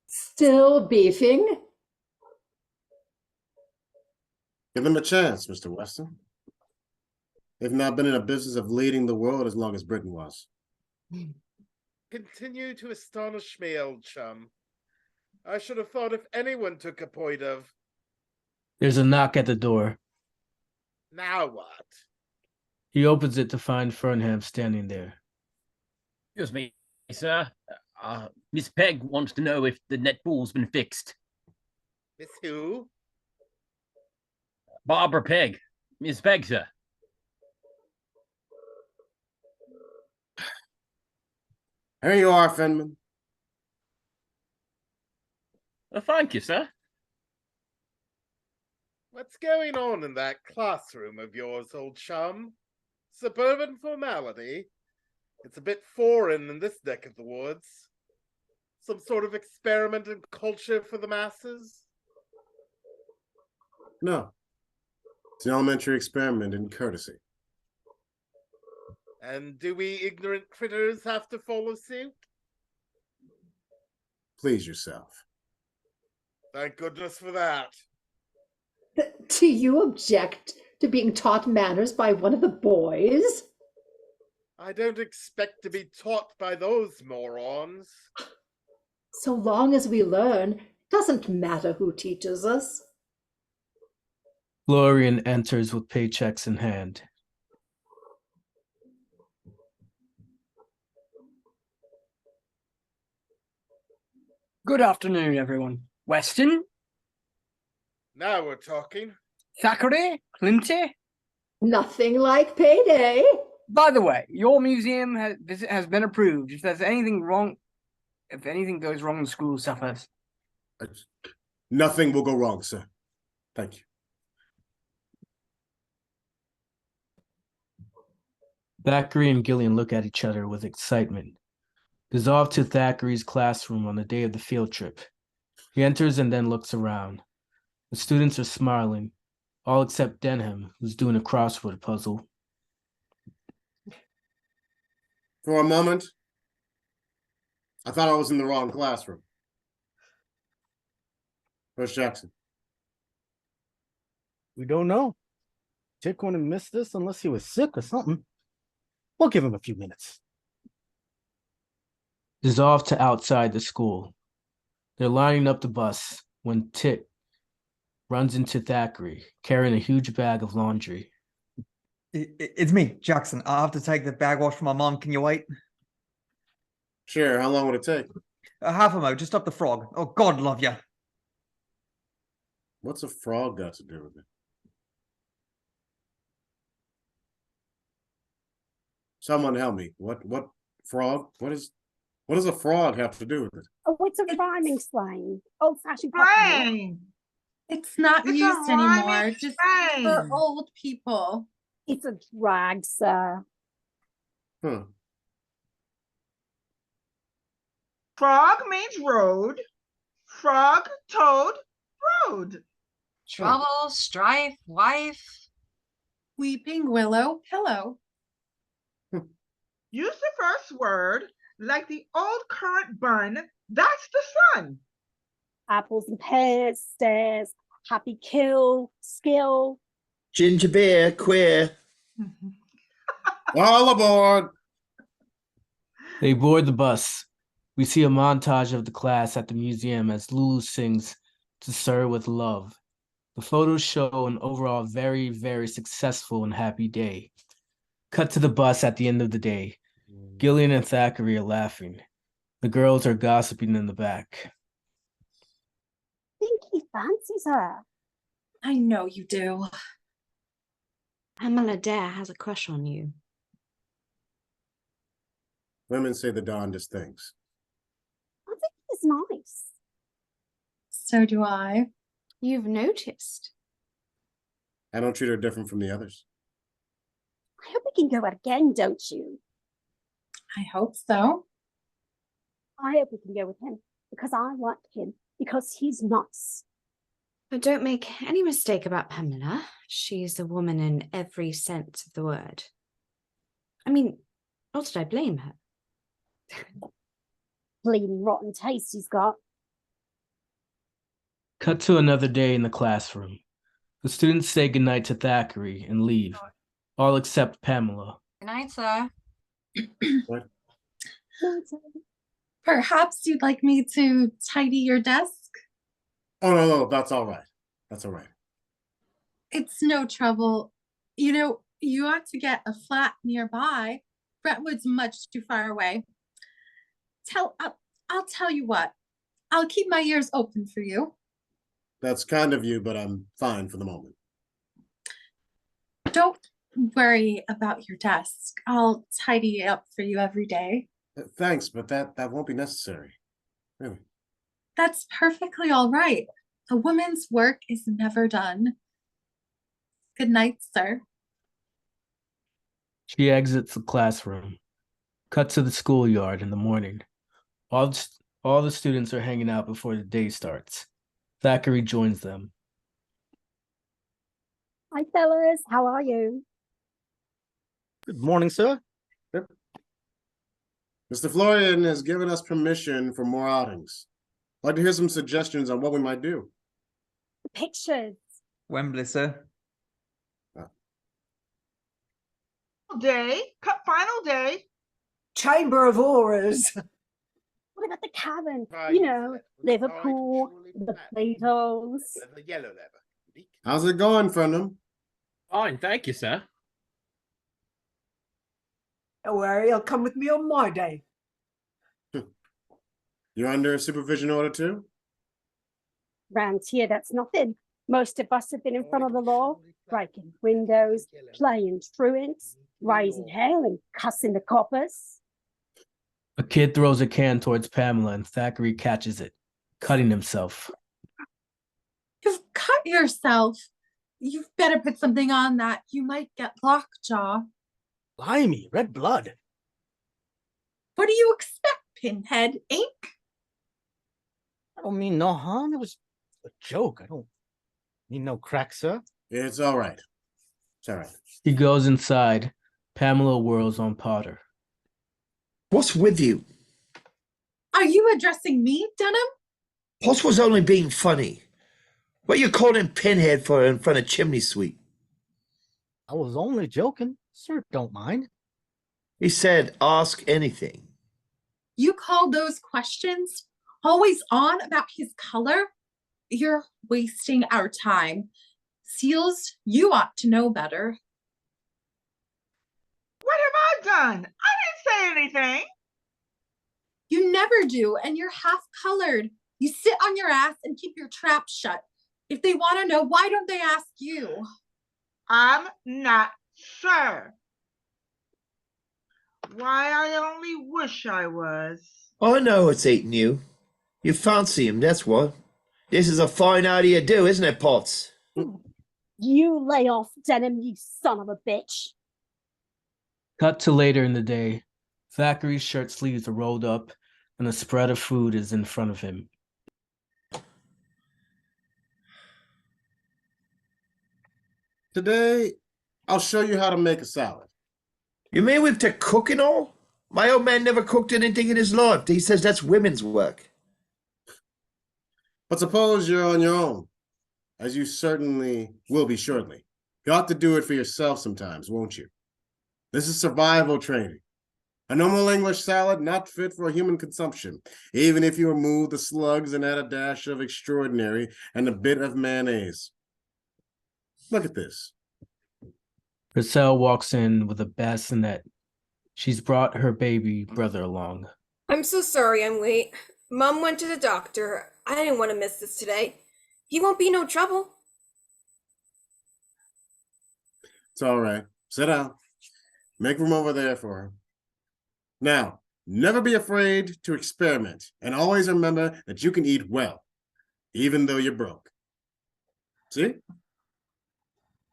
Still beefing? Give them a chance, Mr. Weston. They've not been in a business of leading the world as long as Britain was. Continue to astonish me, old chum. I should have thought if anyone took a point of... There's a knock at the door. Now what? He opens it to find Fernham standing there. Excuse me, sir. Miss Peg wants to know if the netball's been fixed. Miss who? Barbara Peg. Miss Peg, sir. Here you are, Fenman. Thank you, sir. What's going on in that classroom of yours, old chum? Suburban formality? It's a bit foreign in this neck of the woods. Some sort of experiment in culture for the masses? No. It's an elementary experiment in courtesy. And do we ignorant critters have to follow suit? Please yourself. Thank goodness for that. Do you object to being taught manners by one of the boys? I don't expect to be taught by those morons. So long as we learn, it doesn't matter who teaches us. Florian enters with paychecks in hand. Good afternoon, everyone. Weston? Now we're talking. Thackeray? Clinty? Nothing like payday. By the way, your museum visit has been approved. If there's anything wrong, if anything goes wrong, the school suffers. Nothing will go wrong, sir. Thank you. Thackeray and Gillian look at each other with excitement. Dissolve to Thackeray's classroom on the day of the field trip. He enters and then looks around. The students are smiling, all except Denham, who's doing a crossword puzzle. For a moment, I thought I was in the wrong classroom. Where's Jackson? We don't know. Tick wouldn't have missed this unless he was sick or something. We'll give him a few minutes. Dissolve to outside the school. They're lining up the bus when Tick runs into Thackeray, carrying a huge bag of laundry. It's me, Jackson. I have to take the bag wash for my mom. Can you wait? Sure. How long would it take? Half a mo, just up the frog. Oh, God love you. What's a frog got to do with it? Someone help me. What frog? What does a frog have to do with it? Oh, it's a rhyming slang. Old-fashioned Slang. It's not It's a used anymore. rhyming Just slang. for old people. It's a drag, sir. Frog means road. Frog, toad, road. Trouble, strife, wife. Weeping willow, pillow. Use the first word like the old current bun. That's the sun. Apples and pears, stairs, happy kill, skill. Ginger beer, queer. All aboard. They board the bus. We see a montage of the class at the museum as Lulu sings "To Sir with Love." The photos show an overall very, very successful and happy day. Cut to the bus at the end of the day. Gillian and Thackeray are laughing. The girls are gossiping in the back. I think he fancies her. I know you do. Pamela Dare has a crush on you. Women say the darndest things. I think he's nice. So do I. You've noticed. I don't treat her different from the others. I hope we can go out again, don't you? I hope so. I hope we can go with him because I like him because he's nice. But don't make any mistake about Pamela. She's a woman in every sense of the word. I mean, not that I blame her. Bleeding rotten taste he's got. Cut to another day in the classroom. The students say goodnight to Thackeray and leave, all except Pamela. Good night, sir. Perhaps you'd like me to tidy your desk? Oh, no, that's all right. That's all right. It's no trouble. You know, you ought to get a flat nearby. Brentwood's much too far away. I'll tell you what. I'll keep my ears open for you. That's kind of you, but I'm fine for the moment. Don't worry about your desk. I'll tidy it up for you every day. Thanks, but that won't be necessary. Really. That's perfectly all right. A woman's work is never done. Good night, sir. She exits the classroom. Cut to the schoolyard in the morning. All the students are hanging out before the day starts. Thackeray joins them. Hi, fellas. How are you? Good morning, sir. Yep. Mr. Florian has given us permission for more outings. I'd like to hear some suggestions on what we might do. The pictures. Wembley, sir. Final day. Chamber of Horrors. What about the cabin? You know, Liverpool, the Beatles. The yellow leather. How's it going, Frenham? Fine, thank you, sir. Don't worry, he'll come with me on my day. You're under a supervision order too? Round here, that's nothing. Most of us have been in front of the law, breaking windows, playing truants, raising hell and cussing the coppers. A kid throws a can towards Pamela and Thackeray catches it, cutting himself. You've cut yourself. You've better put something on that. You might get lockjaw. Blimey, red blood. What do you expect, Pinhead? Ink? I don't mean no harm. It was a joke. I don't mean no crack, sir. It's all right. It's all right. He goes inside. Pamela whirls on Potter. What's with you? Are you addressing me, Denham? Potts was only being funny. What you calling Pinhead for in front of Chimney Sweep? I was only joking. Sir, don't mind. He said, ask anything. You call those questions? Always on about his color? You're wasting our time. Seals, you ought to know better. What have I done? I didn't say anything. You never do, and you're half-colored. You sit on your ass and keep your trap shut. If they want to know, why don't they ask you? I'm not sure. Why, I only wish I was. I know it's eating you. You fancy him, that's what. This is a fine idea to do, isn't it, Potts? You lay off, Denham, you son of a bitch. Cut to later in the day. Thackeray's shirt sleeves are rolled up and a spread of food is in front of him. Today, I'll show you how to make a salad. You mean we've to cook and all? My old man never cooked anything in his life. He says that's women's work. But suppose you're on your own, as you certainly will be shortly. You ought to do it for yourself sometimes, won't you? This is survival training. A normal English salad not fit for human consumption, even if you remove the slugs and add a dash of extraordinary and a bit of mayonnaise. Look at this. Purcell walks in with a bassinet. She's brought her baby brother along. I'm so sorry I'm late. Mom went to the doctor. I didn't want to miss this today. He won't be no trouble. It's all right. Sit down. Make room over there for her. Now, never be afraid to experiment, and always remember that you can eat well, even though you're broke. See?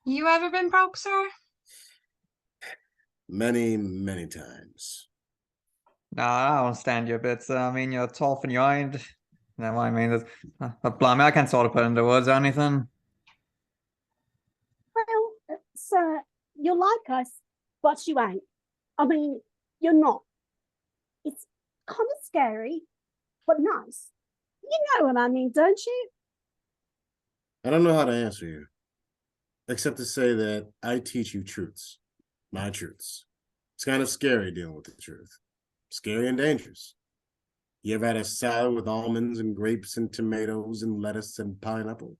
You ever been broke, sir? Many, many times. No, I don't understand you a bit, sir. I mean, you're tall from your age. No, I mean, blimey, I can't sort of put into words or anything. Well, sir, you're like us, but you ain't. I mean, you're not. It's kind of scary, but nice. You know what I mean, don't you? I don't know how to answer you, except to say that I teach you truths, my truths. It's kind of scary dealing with the truth. Scary and dangerous. You ever had a salad with almonds and grapes and tomatoes and lettuce and pineapple?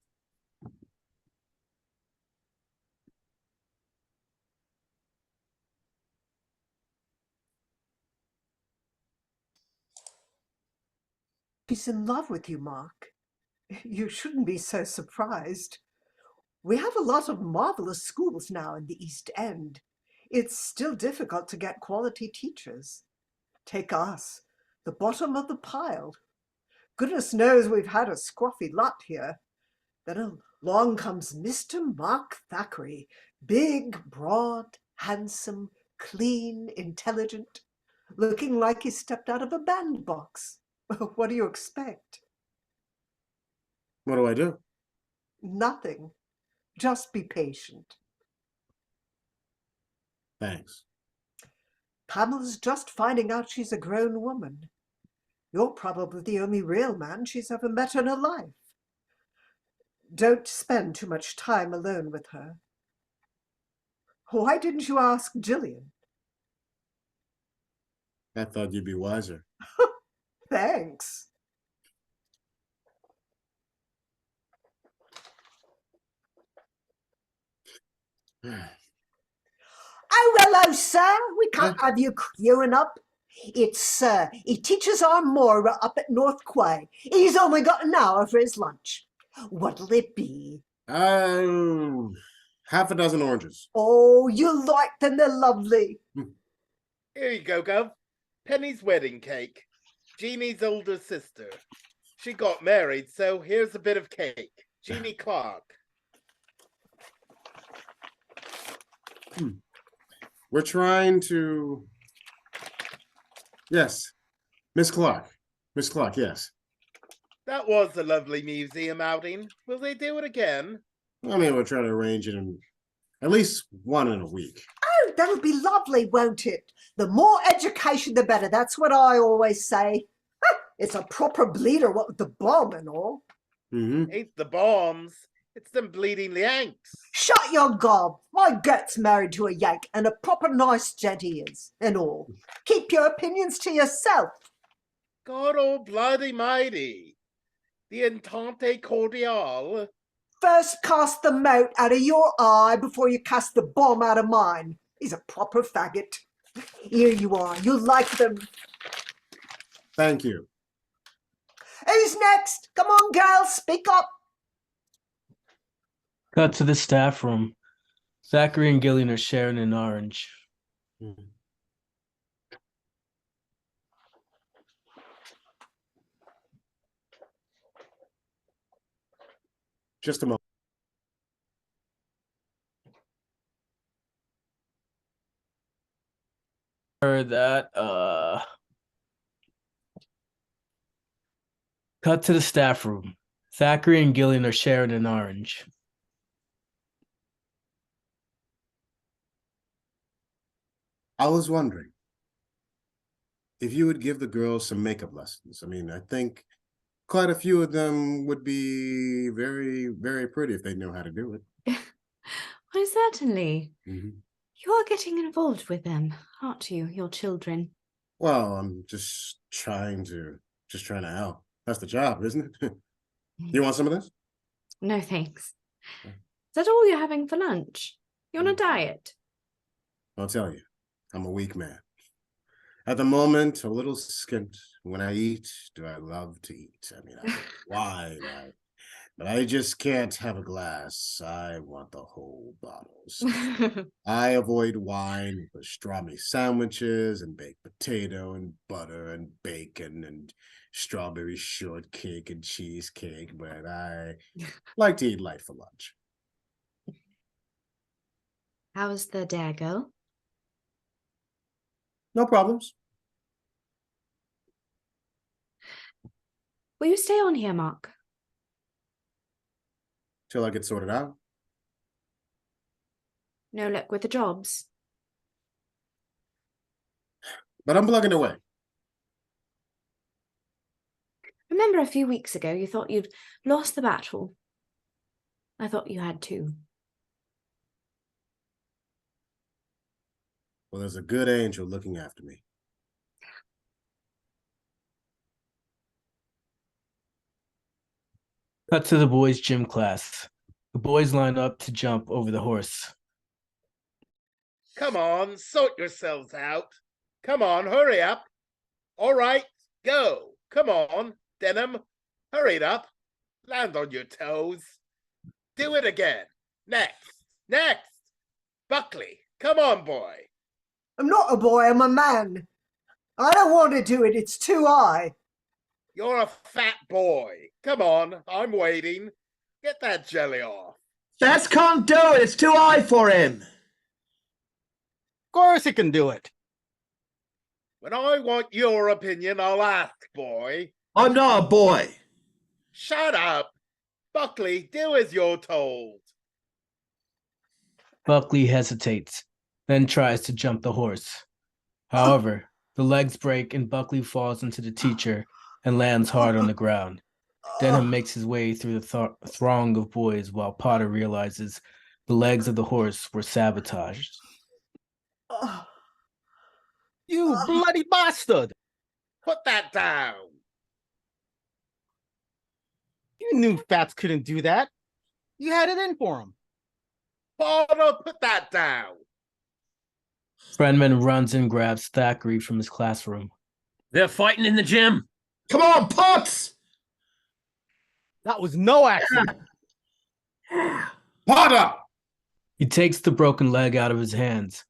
She's in love with you, Mark. You shouldn't be so surprised. We have a lot of marvelous schools now in the East End. It's still difficult to get quality teachers. Take us, the bottom of the pile. Goodness knows we've had a scruffy lot here. Then along comes Mr. Mark Thackeray, big, broad, handsome, clean, intelligent, looking like he stepped out of a bandbox. What do you expect? What do I do? Nothing. Just be patient. Thanks. Pamela's just finding out she's a grown woman. You're probably the only real man she's ever met in her life. Don't spend too much time alone with her. Why didn't you ask Gillian? I thought you'd be wiser. Thanks. Oh, hello, sir. We can't have you queuing up. It's, he teaches our Moira up at North Quay. He's only got an hour for his lunch. What'll it be? Half a dozen oranges. Oh, you like them, they're lovely. Here you go, Gov. Penny's wedding cake. Jeannie's older sister. She got married, so here's a bit of cake. Jeannie Clark. We're trying to... Yes, Miss Clark. Miss Clark, yes. That was a lovely museum outing. Will they do it again? I mean, we'll try to arrange it in at least one in a week. Oh, that'll be lovely, won't it? The more education, the better. That's what I always say. It's a proper bleeder, what with the bomb and all. Ain't the bombs. It's them bleeding Yanks. Shut your gob. My Gert's married to a Yank, and a proper nice gent he is, and all. Keep your opinions to yourself. God oh bloody mighty. The entente cordiale. First cast the mote out of your eye before you cast the bomb out of mine. He's a proper faggot. Here you are. You like them. Thank you. Who's next? Come on, girls, speak up. Cut to the staff room. Thackeray and Gillian are sharing an orange. Just a moment. That Cut to the staff room. Thackeray and Gillian are sharing an orange. I was wondering if you would give the girls some makeup lessons. I mean, I think quite a few of them would be very, very pretty if they know how to do it. Why, certainly. You are getting involved with them, aren't you, your children? Well, I'm just trying to help. That's the job, isn't it? You want some of this? No, thanks. Is that all you're having for lunch? You're on a diet? I'll tell you, I'm a weak man. At the moment, a little skint. When I eat, do I love to eat? I mean, I don't know why, but I just can't have a glass. I want the whole bottles. I avoid wine, pastrami sandwiches, and baked potato, and butter, and bacon, and strawberry shortcake, and cheesecake, but I like to eat light for lunch. How's the dare go? No problems. Will you stay on here, Mark? Till I get sorted out. No luck with the jobs. But I'm plugging away. Remember a few weeks ago you thought you'd lost the battle? I thought you had too. Well, there's a good angel looking after me. Cut to the boys' gym class. The boys line up to jump over the horse. Come on, sort yourselves out. Come on, hurry up. All right, go. Come on, Denham. Hurry it up. Land on your toes. Do it again. Next. Buckley, come on, boy. I'm not a boy, I'm a man. I don't want to do it, it's too high. You're a fat boy. Come on, I'm waiting. Get that jelly off. Fats can't do it. It's too high for him. Of course he can do it. When I want your opinion, I'll ask, boy. I'm not a boy. Shut up. Buckley, do as you're told. Buckley hesitates, then tries to jump the horse. However, the legs break and Buckley falls into the teacher and lands hard on the ground. Denham makes his way through the throng of boys while Potter realizes the legs of the horse were sabotaged. You bloody bastard! Put that down. You knew Fats couldn't do that. You had it in for him. Potter, put that down. Friendman runs and grabs Thackeray from his classroom. They're fighting in the gym. Come on, Potts! That was no accident. Potter! He takes the broken leg out of his hands.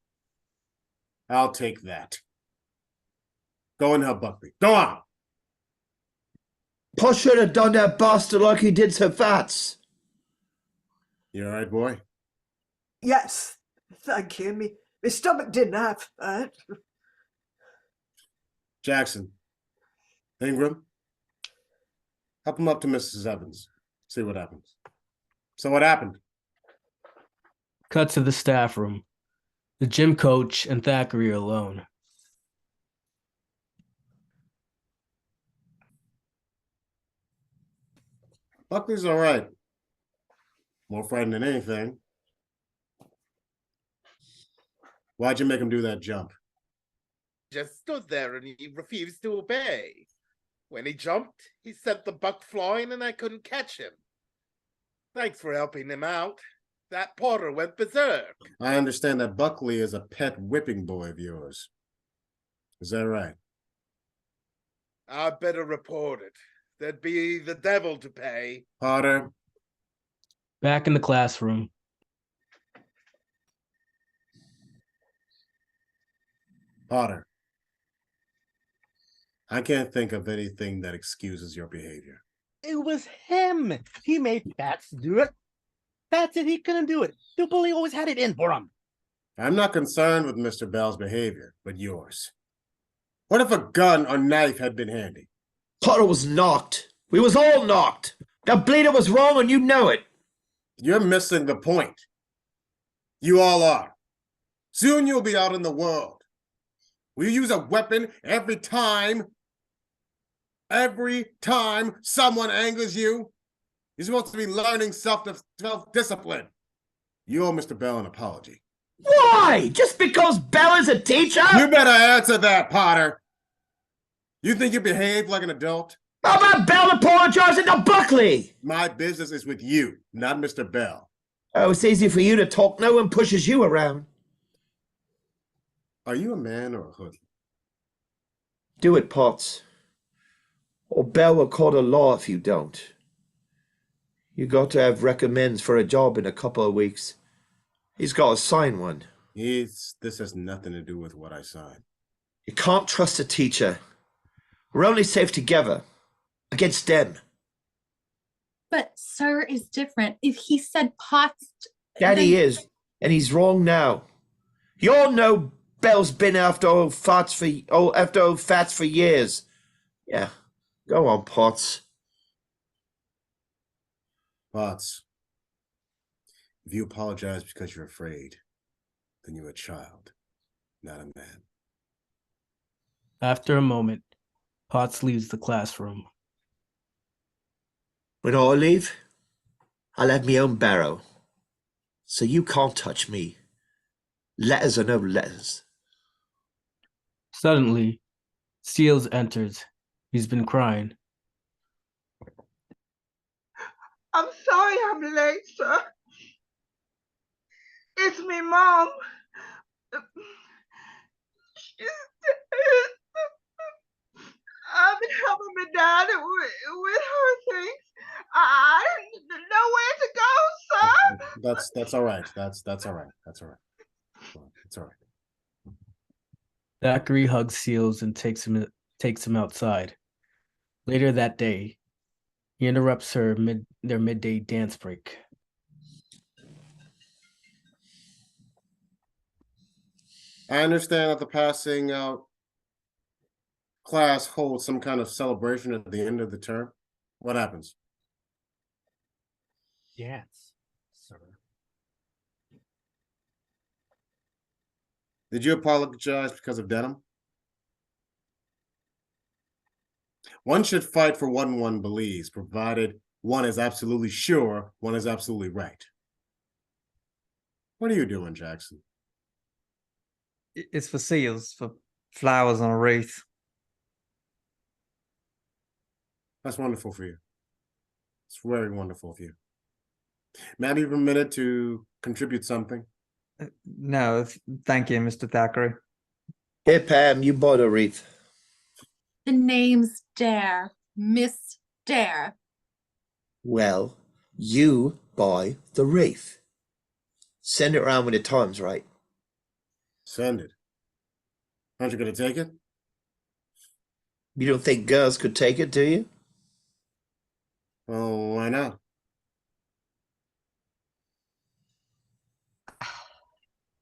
I'll take that. Go and help Buckley. Go on! Potts should have done that bastard like he did to Fats. You all right, boy? Yes, thank you. My stomach didn't have that. Jackson. Ingram. Help him up to Mrs. Evans. See what happens. So what happened? Cut to the staff room. The gym coach and Thackeray are alone. Buckley's all right. More frightened than anything. Why'd you make him do that jump? Just stood there and he refused to obey. When he jumped, he sent the buck flying and I couldn't catch him. Thanks for helping him out. That Potter went berserk. I understand that Buckley is a pet whipping boy of yours. Is that right? I'd better report it. There'd be the devil to pay. Potter. Back in the classroom. Potter. I can't think of anything that excuses your behavior. It was him. He made Fats do it. Fats said he couldn't do it. The bully always had it in for him. I'm not concerned with Mr. Bell's behavior, but yours. What if a gun or knife had been handy? Potter was knocked. We was all knocked. That bleeder was wrong and you know it. You're missing the point. You all are. Soon you'll be out in the world. Will you use a weapon every time someone angers you? You're supposed to be learning self-discipline. You owe Mr. Bell an apology. Why? Just because Bell is a teacher? You better answer that, Potter. You think you behave like an adult? How about Bell apologizing to Buckley? My business is with you, not Mr. Bell. Oh, it's easy for you to talk. No one pushes you around. Are you a man or a hoodlum? Do it, Potts. Or Bell will call the law if you don't. You got to have recommends for a job in a couple of weeks. He's got to sign one. This has nothing to do with what I signed. You can't trust a teacher. We're only safe together. Against them. But sir is different. If he said Potts... That he is. And he's wrong now. You all know Bell's been after old Fats for years. Yeah. Go on, Potts. Potts, if you apologize because you're afraid, then you're a child, not a man. After a moment, Potts leaves the classroom. When I leave, I'll have my own barrow. So you can't touch me. Letters are no letters. Suddenly, Seals enters. He's been crying. I'm sorry I'm late, sir. It's me, Mom. I've been helping my dad with her things. I didn't know where to go, sir. That's all right. That's all right. That's all right. It's all right. Thackeray hugs Seals and takes him outside. Later that day, he interrupts their midday dance break. I understand that the passing out class holds some kind of celebration at the end of the term. What happens? Yes, sir. Did you apologize because of denim? One should fight for what one believes, provided one is absolutely sure one is absolutely right. What are you doing, Jackson? It's for seals, for flowers on a wreath. That's wonderful for you. It's very wonderful of you. May I be permitted to contribute something? No, thank you, Mr. Thackeray. Here, Pam, you bought a wreath. The name's Dare, Miss Dare. Well, you buy the wreath. Send it around when the time's right. Send it. Aren't you going to take it? You don't think girls could take it, do you? Oh, why not?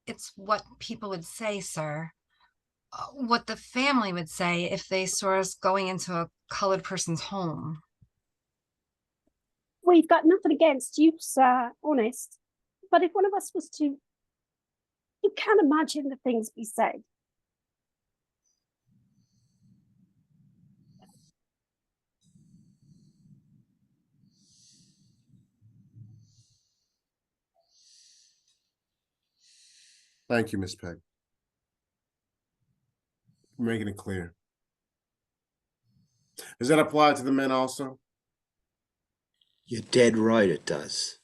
It's what people would say, sir. What the family would say if they saw us going into a colored person's home. We've got nothing against you, sir, honest. But if one of us was to, you can't imagine the things we said. Thank you, Miss Peg. For making it clear. Does that apply to the men also? You're dead right, it does.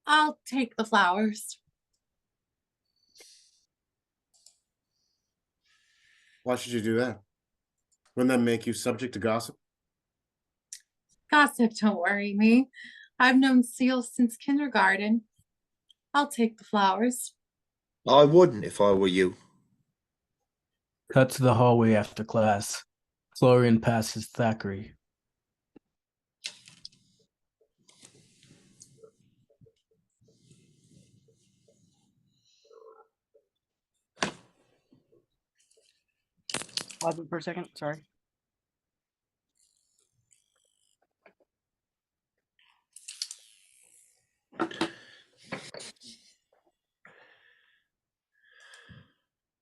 I'll take the flowers. Why should you do that? Wouldn't that make you subject to gossip? Gossip, don't worry me. I've known Seals since kindergarten. I'll take the flowers. I wouldn't if I were you. Cut to the hallway after class. Florian passes Thackeray. Pause it for a second, sorry.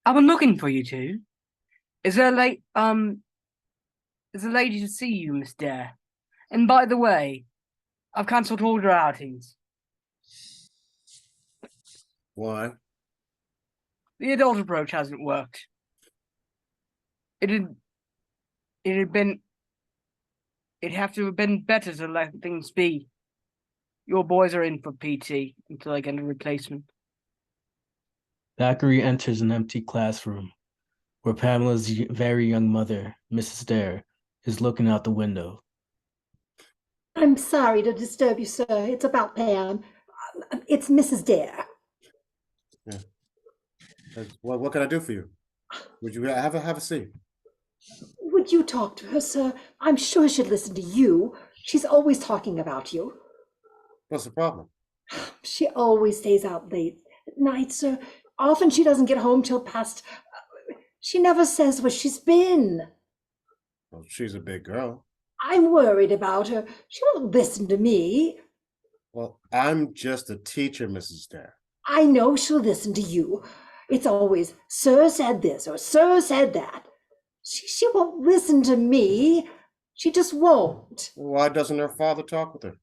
I've been looking for you two. Is there is a lady to see you, Miss Dare? And by the way, I've cancelled all your outings. Why? The adult approach hasn't worked. It'd have to have been better to let things be. Your boys are in for PT until I get a replacement. Thackeray enters an empty classroom where Pamela's very young mother, Mrs. Dare, is looking out the window. I'm sorry to disturb you, sir. It's about Pam. It's Mrs. Dare. Yeah. What can I do for you? Would you have a seat? Would you talk to her, sir? I'm sure she'd listen to you. She's always talking about you. What's the problem? She always stays out late at night, sir. Often she doesn't get home till past. She never says where she's been. Well, she's a big girl. I'm worried about her. She won't listen to me. Well, I'm just a teacher, Mrs. Dare. I know she'll listen to you. It's always, sir said this or sir said that. She won't listen to me. She just won't. Why doesn't her father talk with her?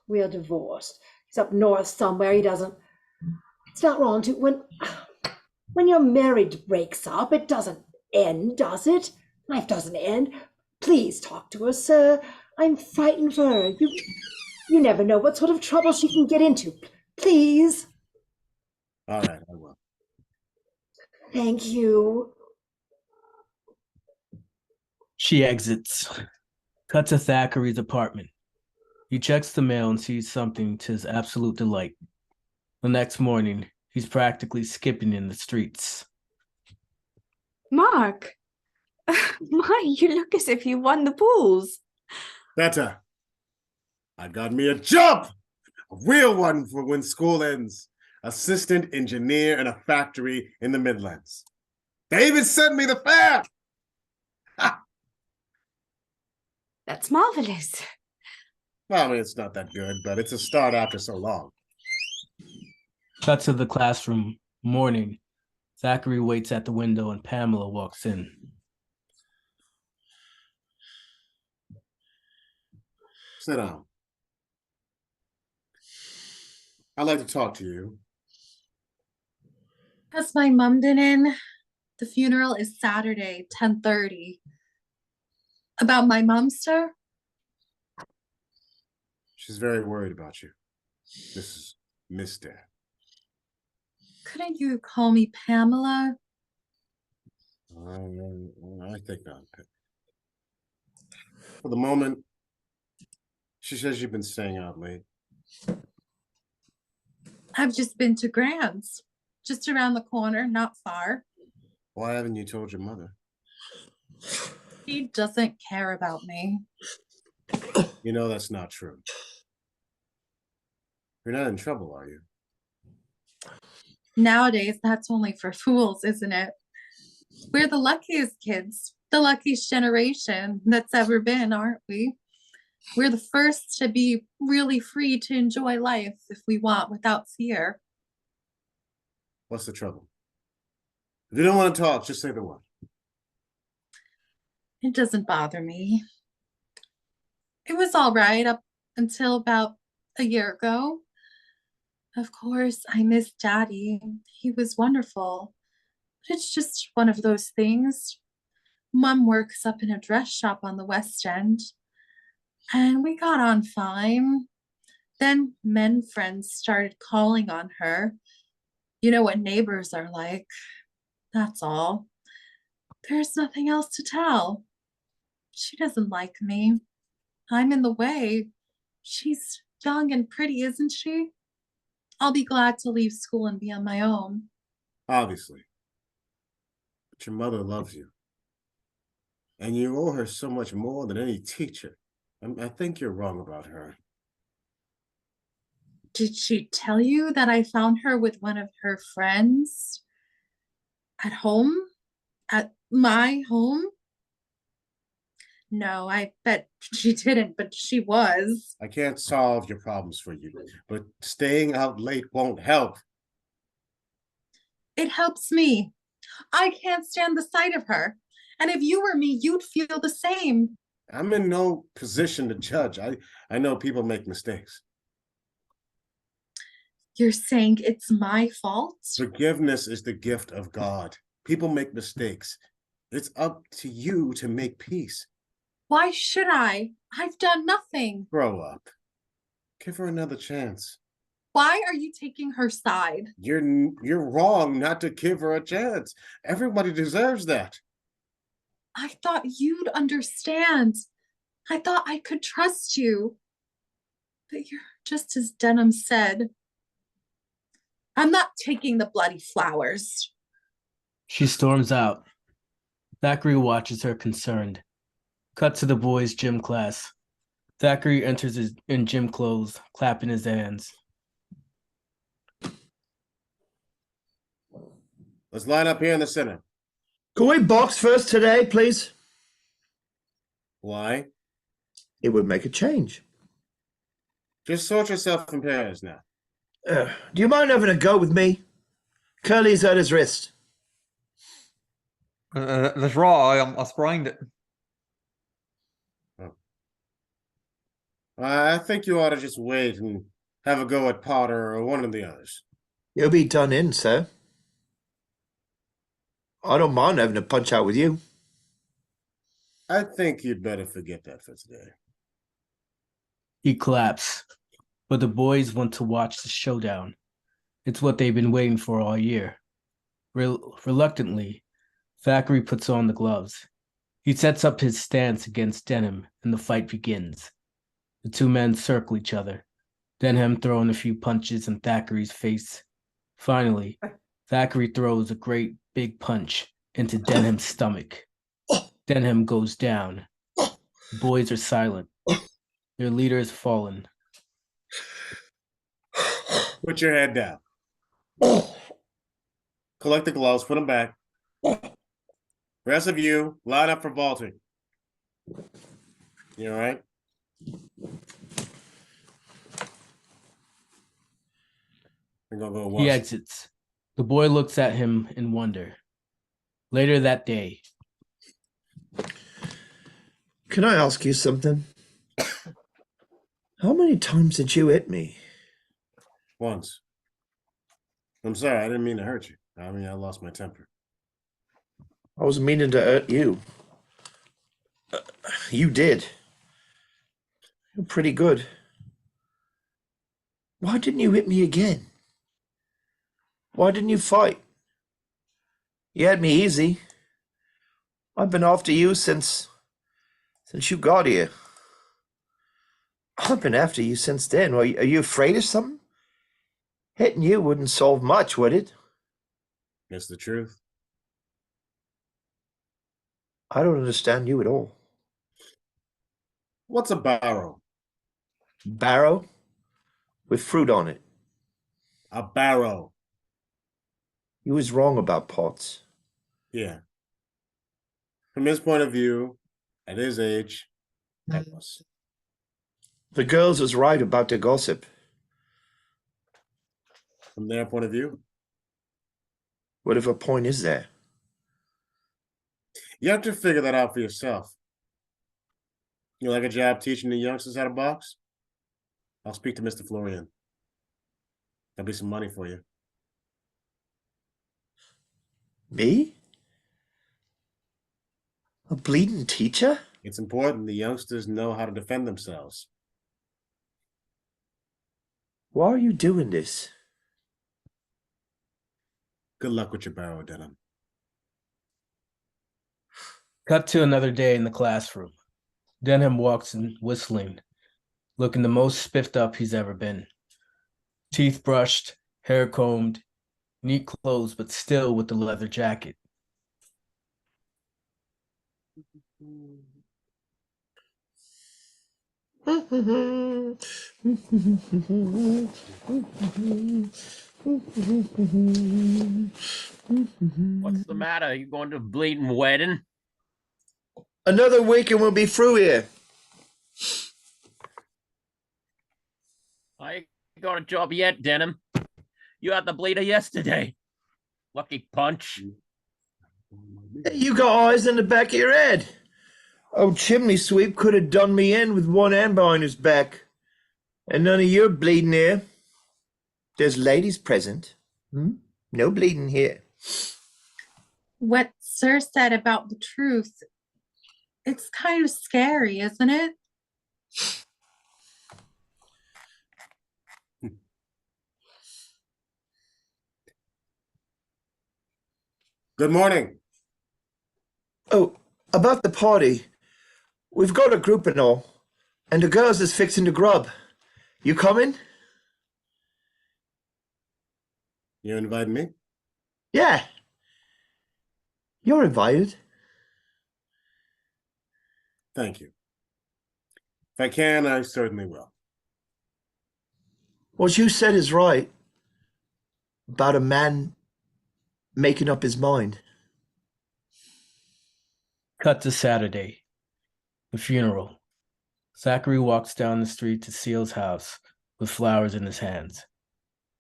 We're divorced. He's up north somewhere. He doesn't. It's not wrong to when your marriage breaks up, it doesn't end, does it? Life doesn't end. Please talk to her, sir. I'm frightened for her. You never know what sort of trouble she can get into. Please. All right, I will. Thank you. She exits. Cut to Thackeray's apartment. He checks the mail and sees something to his absolute delight. The next morning, he's practically skipping in the streets. Mark, my, you look as if you won the pools. Better. I got me a job! A real one for when school ends. Assistant engineer in a factory in the Midlands. They even sent me the fare! Ha! That's marvelous. Well, I mean, it's not that good, but it's a start after so long. Cut to the classroom. Morning. Thackeray waits at the window and Pamela walks in. Sit down. I'd like to talk to you. Has my mom been in? The funeral is Saturday, 10:30. About my mom, sir? She's very worried about you. This is Miss Dare. Couldn't you call me Pamela? I think not. For the moment, she says you've been staying out late. I've just been to Grant's. Just around the corner, not far. Why haven't you told your mother? She doesn't care about me. You know that's not true. You're not in trouble, are you? Nowadays, that's only for fools, isn't it? We're the luckiest kids, the luckiest generation that's ever been, aren't we? We're the first to be really free to enjoy life if we want without fear. What's the trouble? If you don't want to talk, just say the word. It doesn't bother me. It was all right up until about a year ago. Of course, I miss Daddy. He was wonderful. But it's just one of those things. Mom works up in a dress shop on the West End. And we got on fine. Then men friends started calling on her. You know what neighbors are like. That's all. There's nothing else to tell. She doesn't like me. I'm in the way. She's young and pretty, isn't she? I'll be glad to leave school and be on my own. Obviously. But your mother loves you. And you owe her so much more than any teacher. I think you're wrong about her. Did she tell you that I found her with one of her friends? At home? At my home? No, I bet she didn't, but she was. I can't solve your problems for you, but staying out late won't help. It helps me. I can't stand the sight of her. And if you were me, you'd feel the same. I'm in no position to judge. I know people make mistakes. You're saying it's my fault? Forgiveness is the gift of God. People make mistakes. It's up to you to make peace. Why should I? I've done nothing. Grow up. Give her another chance. Why are you taking her side? You're wrong not to give her a chance. Everybody deserves that. I thought you'd understand. I thought I could trust you. But you're just as Denham said. I'm not taking the bloody flowers. She storms out. Thackeray watches her concerned. Cut to the boys' gym class. Thackeray enters in gym clothes, clapping his hands. Let's line up here in the center. Can we box first today, please? Why? It would make a change. Just sort yourself in pairs now. Do you mind having a go with me? Curly's hurt his wrist. That's right, I sprained it. I think you ought to just wait and have a go at Potter or one of the others. You'll be done in, sir. I don't mind having a punch out with you. I think you'd better forget that for today. He claps, but the boys want to watch the showdown. It's what they've been waiting for all year. Reluctantly, Thackeray puts on the gloves. He sets up his stance against Denham, and the fight begins. The two men circle each other, Denham throwing a few punches in Thackeray's face. Finally, Thackeray throws a great big punch into Denham's stomach. Denham goes down. The boys are silent. Their leader has fallen. Put your head down. Collect the gloves, put them back. Rest of you, line up for vaulting. You all right? I'm gonna go wash. He exits. The boy looks at him in wonder. Later that day. Can I ask you something? How many times did you hit me? Once. I'm sorry, I didn't mean to hurt you. I mean, I lost my temper. I was meaning to hurt you. You did. You're pretty good. Why didn't you hit me again? Why didn't you fight? You had me easy. I've been after you since you got here. I've been after you since then. Are you afraid of something? Hitting you wouldn't solve much, would it? It's the truth. I don't understand you at all. What's a barrow? Barrow? With fruit on it. A barrow. You was wrong about pots. Yeah. From his point of view, at his age, I was. The girls was right about their gossip. From their point of view? Whatever point is there? You have to figure that out for yourself. You like a job teaching the youngsters how to box? I'll speak to Mr. Florian. There'll be some money for you. Me? A bleeding teacher? It's important the youngsters know how to defend themselves. Why are you doing this? Good luck with your barrow, Denham. Cut to another day in the classroom. Denham walks in whistling, looking the most spiffed up he's ever been. Teeth brushed, hair combed, neat clothes, but still with the leather jacket. What's the matter? Are you going to a bleeding wedding? Another week and we'll be through here. I ain't got a job yet, Denham. You had the bleeder yesterday. Lucky punch. You got eyes in the back of your head. Old chimney sweep could have done me in with one hand behind his back. And none of your bleeding here. There's ladies present. No bleeding here. What Sir said about the truth, it's kind of scary, isn't it? Good morning. Oh, about the party. We've got a group and all. And the girls is fixing the grub. You coming? You inviting me? Yeah. You're invited. Thank you. If I can, I certainly will. What you said is right. About a man making up his mind. Cut to Saturday. The funeral. Thackeray walks down the street to Seal's house with flowers in his hands.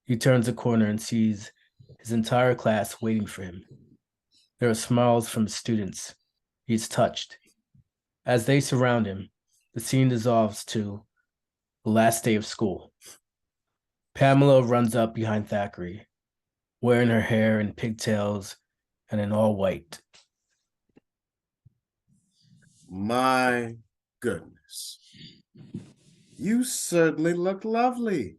He turns a corner and sees his entire class waiting for him. There are smiles from the students. He is touched. As they surround him, the scene dissolves to the last day of school. Pamela runs up behind Thackeray, wearing her hair in pigtails and in all white. My goodness. You certainly look lovely.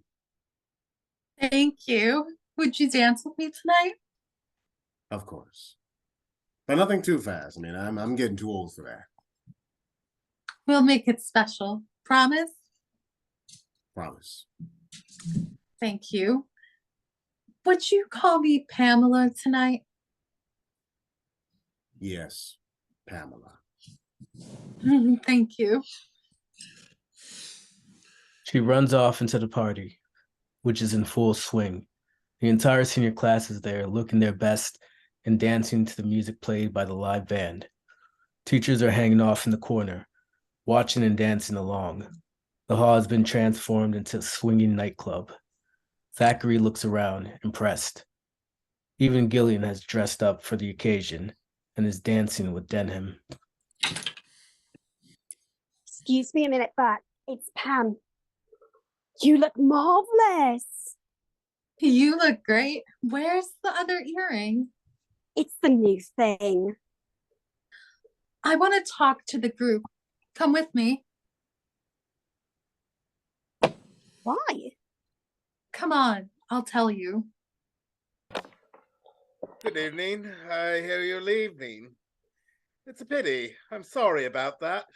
Thank you. Would you dance with me tonight? Of course. But nothing too fast. I mean, I'm getting too old for that. We'll make it special. Promise? Promise. Thank you. Would you call me Pamela tonight? Yes, Pamela. Thank you. She runs off into the party, which is in full swing. The entire senior class is there, looking their best and dancing to the music played by the live band. Teachers are hanging off in the corner, watching and dancing along. The hall has been transformed into a swinging nightclub. Thackeray looks around, impressed. Even Gillian has dressed up for the occasion and is dancing with Denham. Excuse me a minute, but it's Pam. You look marvelous. You look great. Where's the other earring? It's the new thing. I want to talk to the group. Come with me. Why? Come on, I'll tell you. Good evening. I hear you're leaving. It's a pity. I'm sorry about that.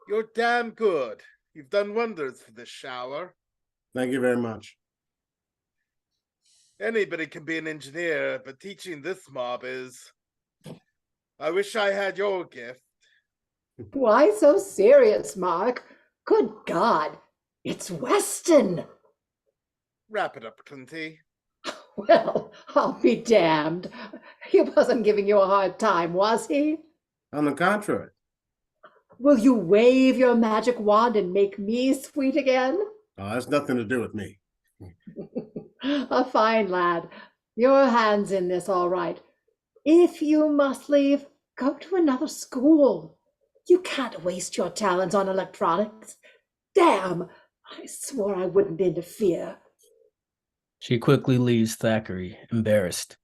You're damn good. You've done wonders for this shower. Thank you very much. Anybody can be an engineer, but teaching this mob is... I wish I had your gift. Why so serious, Mark? Good God, it's Weston. Wrap it up, Clinty. Well, I'll be damned. He wasn't giving you a hard time, was he? On the contrary. Will you wave your magic wand and make me sweet again? Oh, that's nothing to do with me. A fine lad. Your hand's in this all right. If you must leave, go to another school. You can't waste your talents on electronics. Damn, I swore I wouldn't interfere. She quickly leaves Thackeray, embarrassed.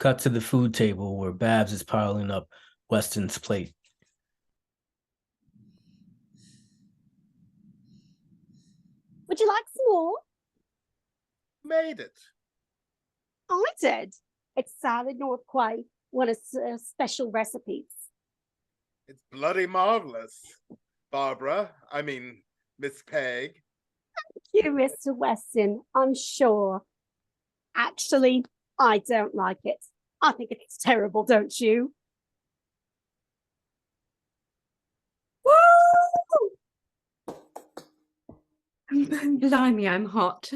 Cut to the food table where Babs is piling up Weston's plate. Would you like some more? Made it. I did. It's salad North Quay, one of special recipes. It's bloody marvelous. Miss Peg. Thank you, Mr. Weston, I'm sure. Actually, I don't like it. I think it's terrible, don't you? Woo! Blimey, I'm hot.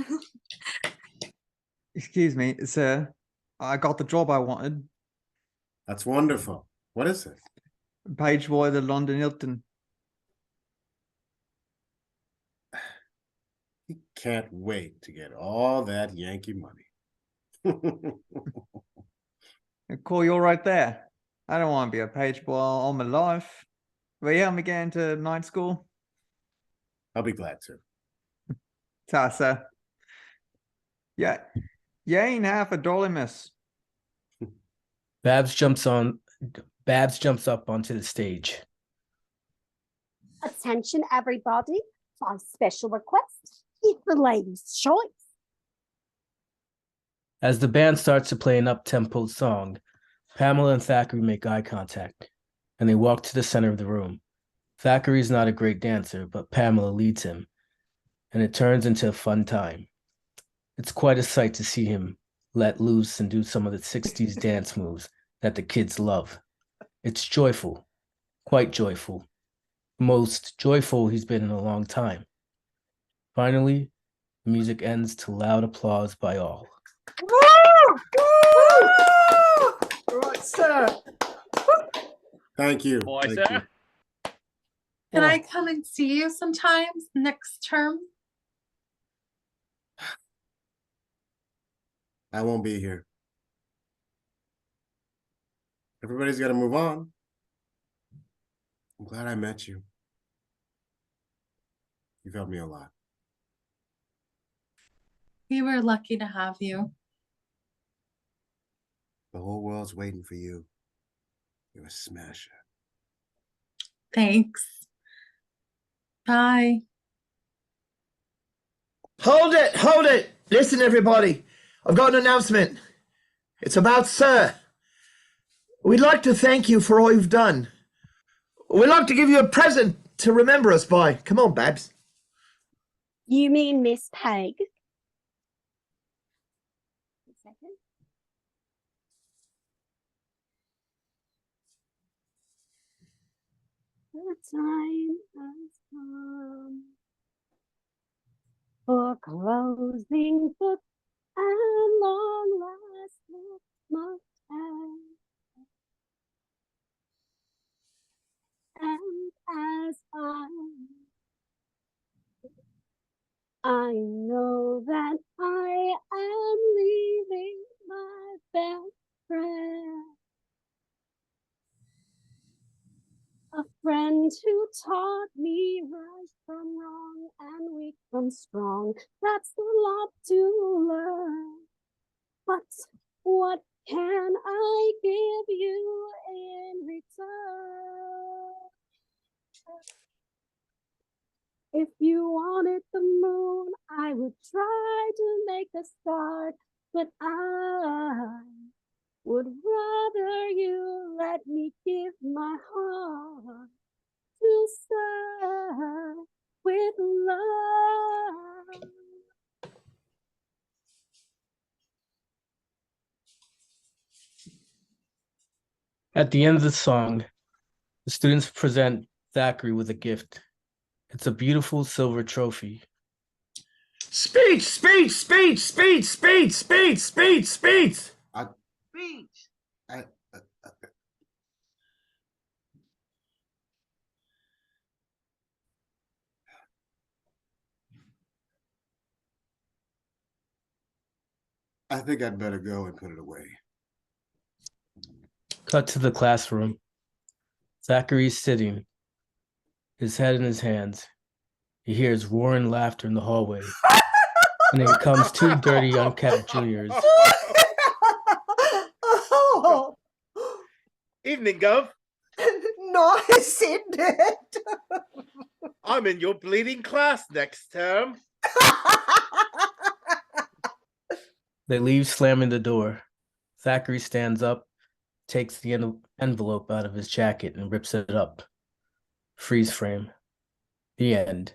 Excuse me, sir. I got the job I wanted. That's wonderful. What is it? Page boy, the London Hilton. He can't wait to get all that Yankee money. Cool, you're right there. I don't want to be a page boy all my life. Will you help me get into night school? I'll be glad to. Ta, sir. Yeah, you ain't half a dolly, miss. Babs jumps up onto the stage. Attention, everybody. By special request, it's the ladies' choice. As the band starts to play an up-tempo song, Pamela and Thackeray make eye contact, and they walk to the center of the room. Thackeray's not a great dancer, but Pamela leads him, and it turns into a fun time. It's quite a sight to see him let loose and do some of the 60s dance moves that the kids love. It's joyful, quite joyful. Most joyful he's been in a long time. Finally, the music ends to loud applause by all. Woo! Woo! Right, sir. Thank you. Boy, Thank sir. you. Can I come and see you sometimes next term? I won't be here. Everybody's got to move on. I'm glad I met you. You've helped me a lot. We were lucky to have you. The whole world's waiting for you. You're a smasher. Thanks. Bye. Hold it! Hold it! Listen, everybody. I've got an announcement. It's about Sir. We'd like to thank you for all you've done. We'd like to give you a present to remember us by. Come on, Babs. You mean Miss Peg? A second. The time has come for closing book and long last look must end. And as I know that I am leaving my best friend, a friend who taught me right from wrong and weak from strong. That's a lot to learn. But what can I give you in return? If you wanted the moon, I would try to make a start, but I would rather you let me give my heart to serve with love. At the end of the song, the students present Thackeray with a gift. It's a beautiful silver trophy. Speech, speech, speech, speech, speech, speech, speech, speech. Speech. I think I'd better go and put it away. Cut to the classroom. Thackeray's sitting, his head in his hands. He hears roaring laughter in the hallway. And then comes two dirty, unkept juniors. Oh, Evening, Gov. nice, isn't it? I'm in your bleeding class next term. They leave slamming the door. Thackeray stands up, takes the envelope out of his jacket and rips it up. Freeze frame. The end.